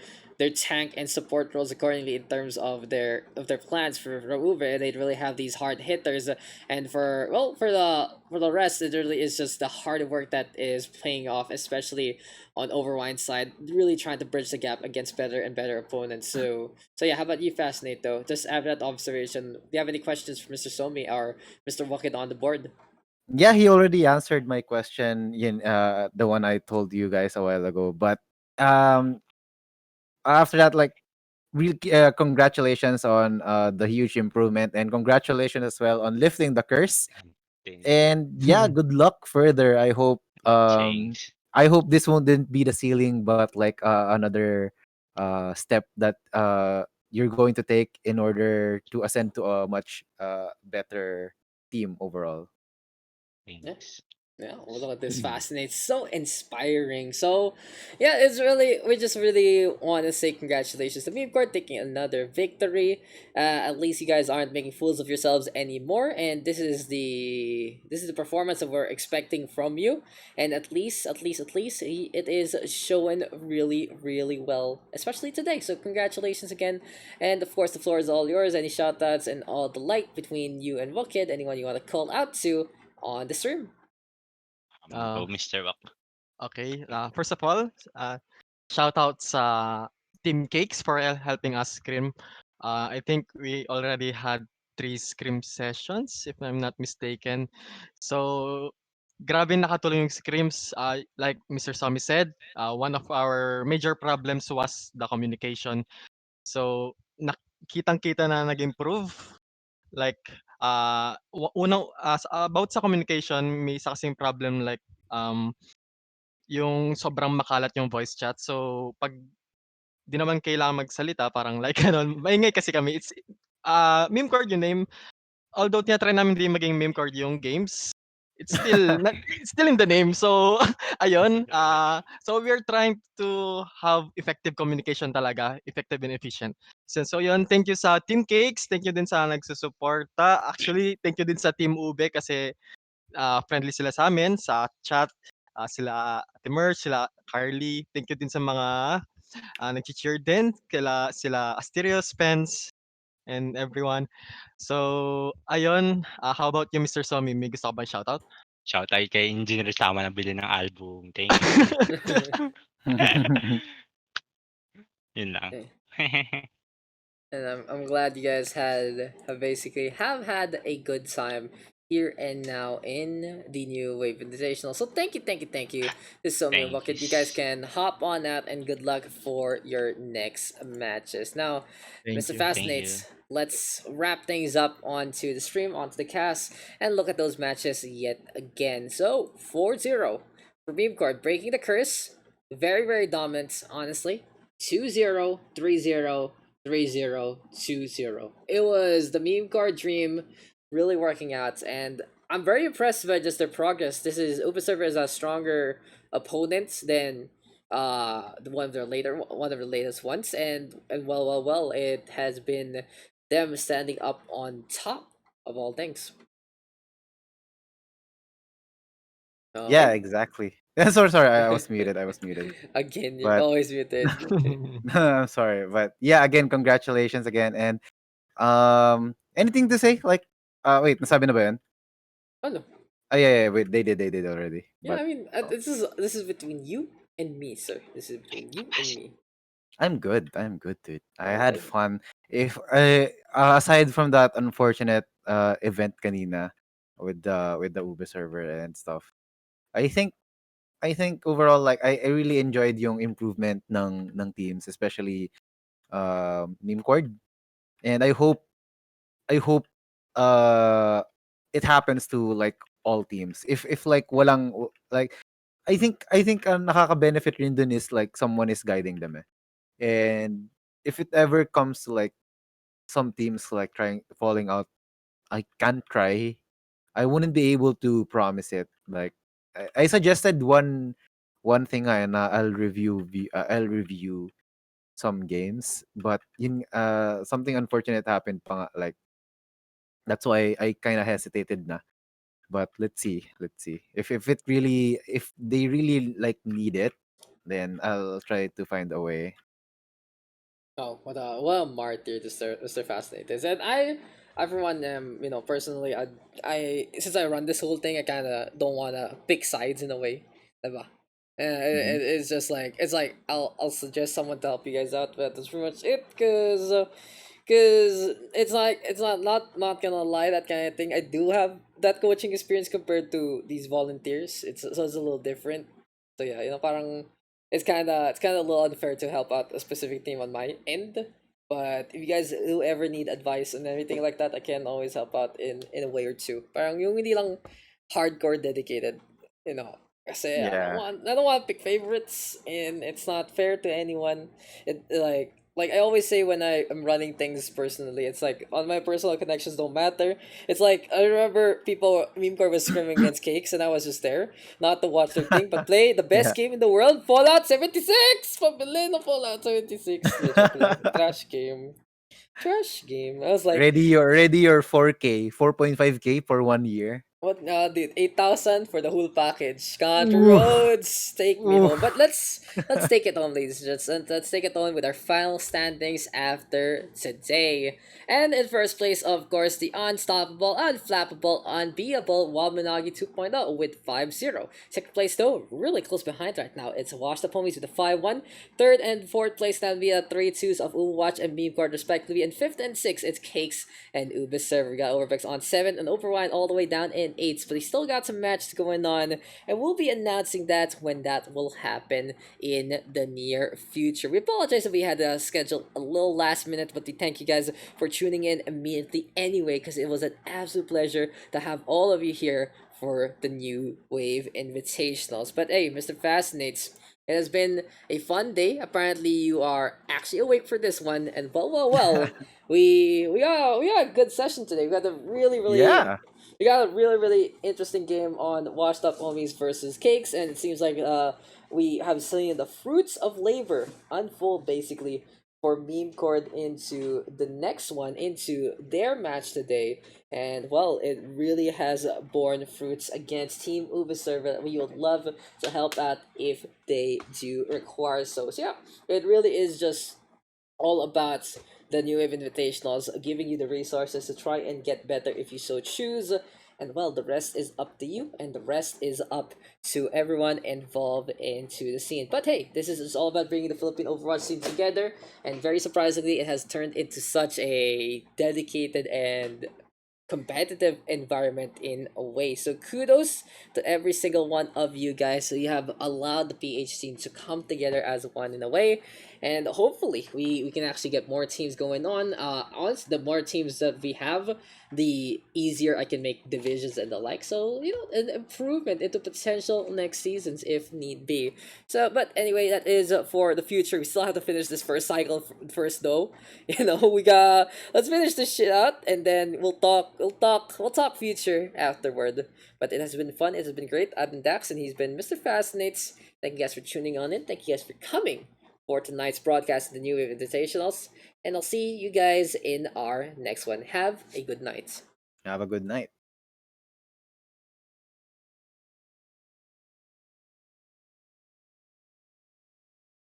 tank and support roles accordingly in terms of their plans for Uber. They really have these hard hitters, and for the rest, it really is just the hard work that is paying off, especially on Overwine's side, really trying to bridge the gap against better and better opponents. So yeah, how about you, Fascinate, though? Just have that observation. Do you have any questions for Mr. Somi or Mr. Wakid on the board? Yeah, he already answered my question, the one I told you guys a while ago. But um, after that, like, really, congratulations on the huge improvement, and congratulations as well on lifting the curse. Thank you. And yeah, good luck further. Thanks. I hope this won't be the ceiling, but like another step that you're going to take in order to ascend to a much better team overall. Yeah. Thanks. Yeah, well, look at this, fascinates, so inspiring. So, yeah, we just really want to say congratulations to Memecord taking another victory. At least you guys aren't making fools of yourselves anymore, and this is the performance that we're expecting from you. And at least, it is showing really, really well, especially today. So, congratulations again, and of course, the floor is all yours. Any shout outs and all the light between you and Wokid, anyone you want to call out to on the stream? Go Uh, Mr. Wak. okay. First of all, shout out sa Team Cakes for helping us scrim. I think we already had 3 scrim sessions, if I'm not mistaken. So, grabe nakatulong yung scrims. Like Mr. Somi said, one of our major problems was the communication. So, kitang-kita na nag-improve. Like, about sa communication, may isa kasing problem like, yung sobrang makalat yung voice chat. So, 'pag 'di naman kailangan magsalita parang like gano'n, maingay kasi kami. Memecord yung name. Although tina-try namin din maging memecord yung games, it's still in the name. So, ayun, so we're trying to have effective communication talaga, effective and efficient. So yun, thank you sa Team Cakes, thank you din sa nagsusuporta. Actually, thank you din sa Team Ube kasi friendly sila sa amin sa chat. Sila Ate Merch, sila Carly. Thank you din sa mga nagche-cheer din, sila Asterios, Spence, and everyone. So, ayun. How about you, Mr. Somi? May gusto ka bang shoutout? Shout out kay Engineer Sama nabili ng album. Thank you. Yun lang. And I'm glad you guys have had a good time here and now in the New Wave Invitational. So thank you. This is Somi and Thank Bucket. you. You guys can hop on out, and good luck for your next matches. Now, Thank Mr. you. Thank you. Fascinates, let's wrap things up onto the stream, onto the cast, and look at those matches yet again. So 4-0 for Beamcord, breaking the curse. Very, very dominant, honestly. 2-0, 3-0, 3-0, 2-0. It was the meme card dream really working out, and I'm very impressed by just their progress. This is Ubisoft is a stronger opponent than one of the latest ones, and well, it has been them standing up on top of all things. Yeah, Okay. exactly. Sorry, I was muted. I was muted. Again, you're But always muted. I'm sorry, but yeah, again, congratulations again. And anything to say? Like, wait, nasabi na ba yun? Oh no. Yeah. Wait, they did already. Yeah, But I mean, this is between you and me, sir. This is between you and me. I'm good. I'm good, dude. I had Okay. fun. If aside from that unfortunate event kanina with the Uber server and stuff, I think I think overall like I really enjoyed yung improvement ng teams, especially Memecord. And I hope uh it happens to like all teams. If like walang like I think ang nakaka-benefit rin dun is like someone is guiding them. And if it ever comes to like some teams like trying falling out, I can't try. I wouldn't be able to promise it. Like I suggested one thing na I'll review some games, but something unfortunate happened pa nga, like that's why I kind of hesitated na. But let's see. If they really like need it, then I'll try to find a way. Oh, what a martyr Mr. Fascinate is. And I for one am, personally, since I run this whole thing, I kind of don't want to pick sides in a way, diba? Mm-hmm. It's just like I'll suggest someone to help you guys out, but that's pretty much it. Cause it's like it's not gonna lie, that kind of thing. I do have that coaching experience compared to these volunteers. It's a little different. So yeah, parang it's kind of a little unfair to help out a specific team on my end. But if you guys do ever need advice and everything like that, I can always help out in a way or two. Parang yung hindi lang hardcore dedicated, you know. Kasi Yeah. I don't want to pick favorites, and it's not fair to anyone. Like I always say when I am running things personally, it's like on my personal connections don't matter. It's like I remember Memecore was scrimming against Cakes, and I was just there, not to watch their thing, but play the Yeah. best game in the world, Fallout 76! Pabili ng Fallout 76. Di, joke lang. Trash game. Trash game. I was like, Ready your 4K, 4.5K for 1 year. what dude, 8,000 for the whole package. Country Oof. roads, take me home. But Oof. let's take it on, ladies and gents. Let's take it on with our final standings after today. And in first place, of course, the unstoppable, unflappable, unbeatable Wabanagi 2.0 with 5-0. Second place, though, really close behind right now. It's Washed Up Homies with a 5-1. Third and fourth place now via 3-2s of Overwatch and Meme Guard respectively. And fifth and sixth, it's Cakes and Ubis Server. We got Overvex on 7 and Overwine all the way down in 8s. But he still got some matches going on. And we'll be announcing that when that will happen in the near future. We apologize if we had to schedule a little last minute, but we thank you guys for tuning in immediately anyway, because it was an absolute pleasure to have all of you here for the New Wave Invitationals. But hey, Mr. Fascinates, it has been a fun day. Apparently, you are actually awake for this one, and well. We got a good session today. Yeah. We got a really interesting game on Washed Up Homies versus Cakes, and it seems like we have seen the fruits of labor unfold basically for Meme Cord into the next one, into their match today. And well, it really has borne fruits against Team Uber Server that we would love to help out if they do require so. So yeah, it really is just all about the New Wave Invitationals, giving you the resources to try and get better if you so choose. And well, the rest is up to you, and the rest is up to everyone involved into the scene. But hey, this is all about bringing the Philippine Overwatch scene together, and very surprisingly, it has turned into such a dedicated and competitive environment in a way. So kudos to every single one of you guys. So you have allowed the PH team to come together as one in a way. And hopefully we can actually get more teams going on. Honestly, the more teams that we have, the easier I can make divisions and the like. So, an improvement into potential next seasons if need be. So, but anyway, that is for the future. We still have to finish this first cycle first, though. We got let's finish this shit out, and then we'll talk future afterward. But it has been fun. It has been great. I've been Dax, and he's been Mr. Fascinates. Thank you guys for tuning on in. Thank you guys for coming for tonight's broadcast of the New Invitationals. And I'll see you guys in our next one. Have a good night. Have a good night.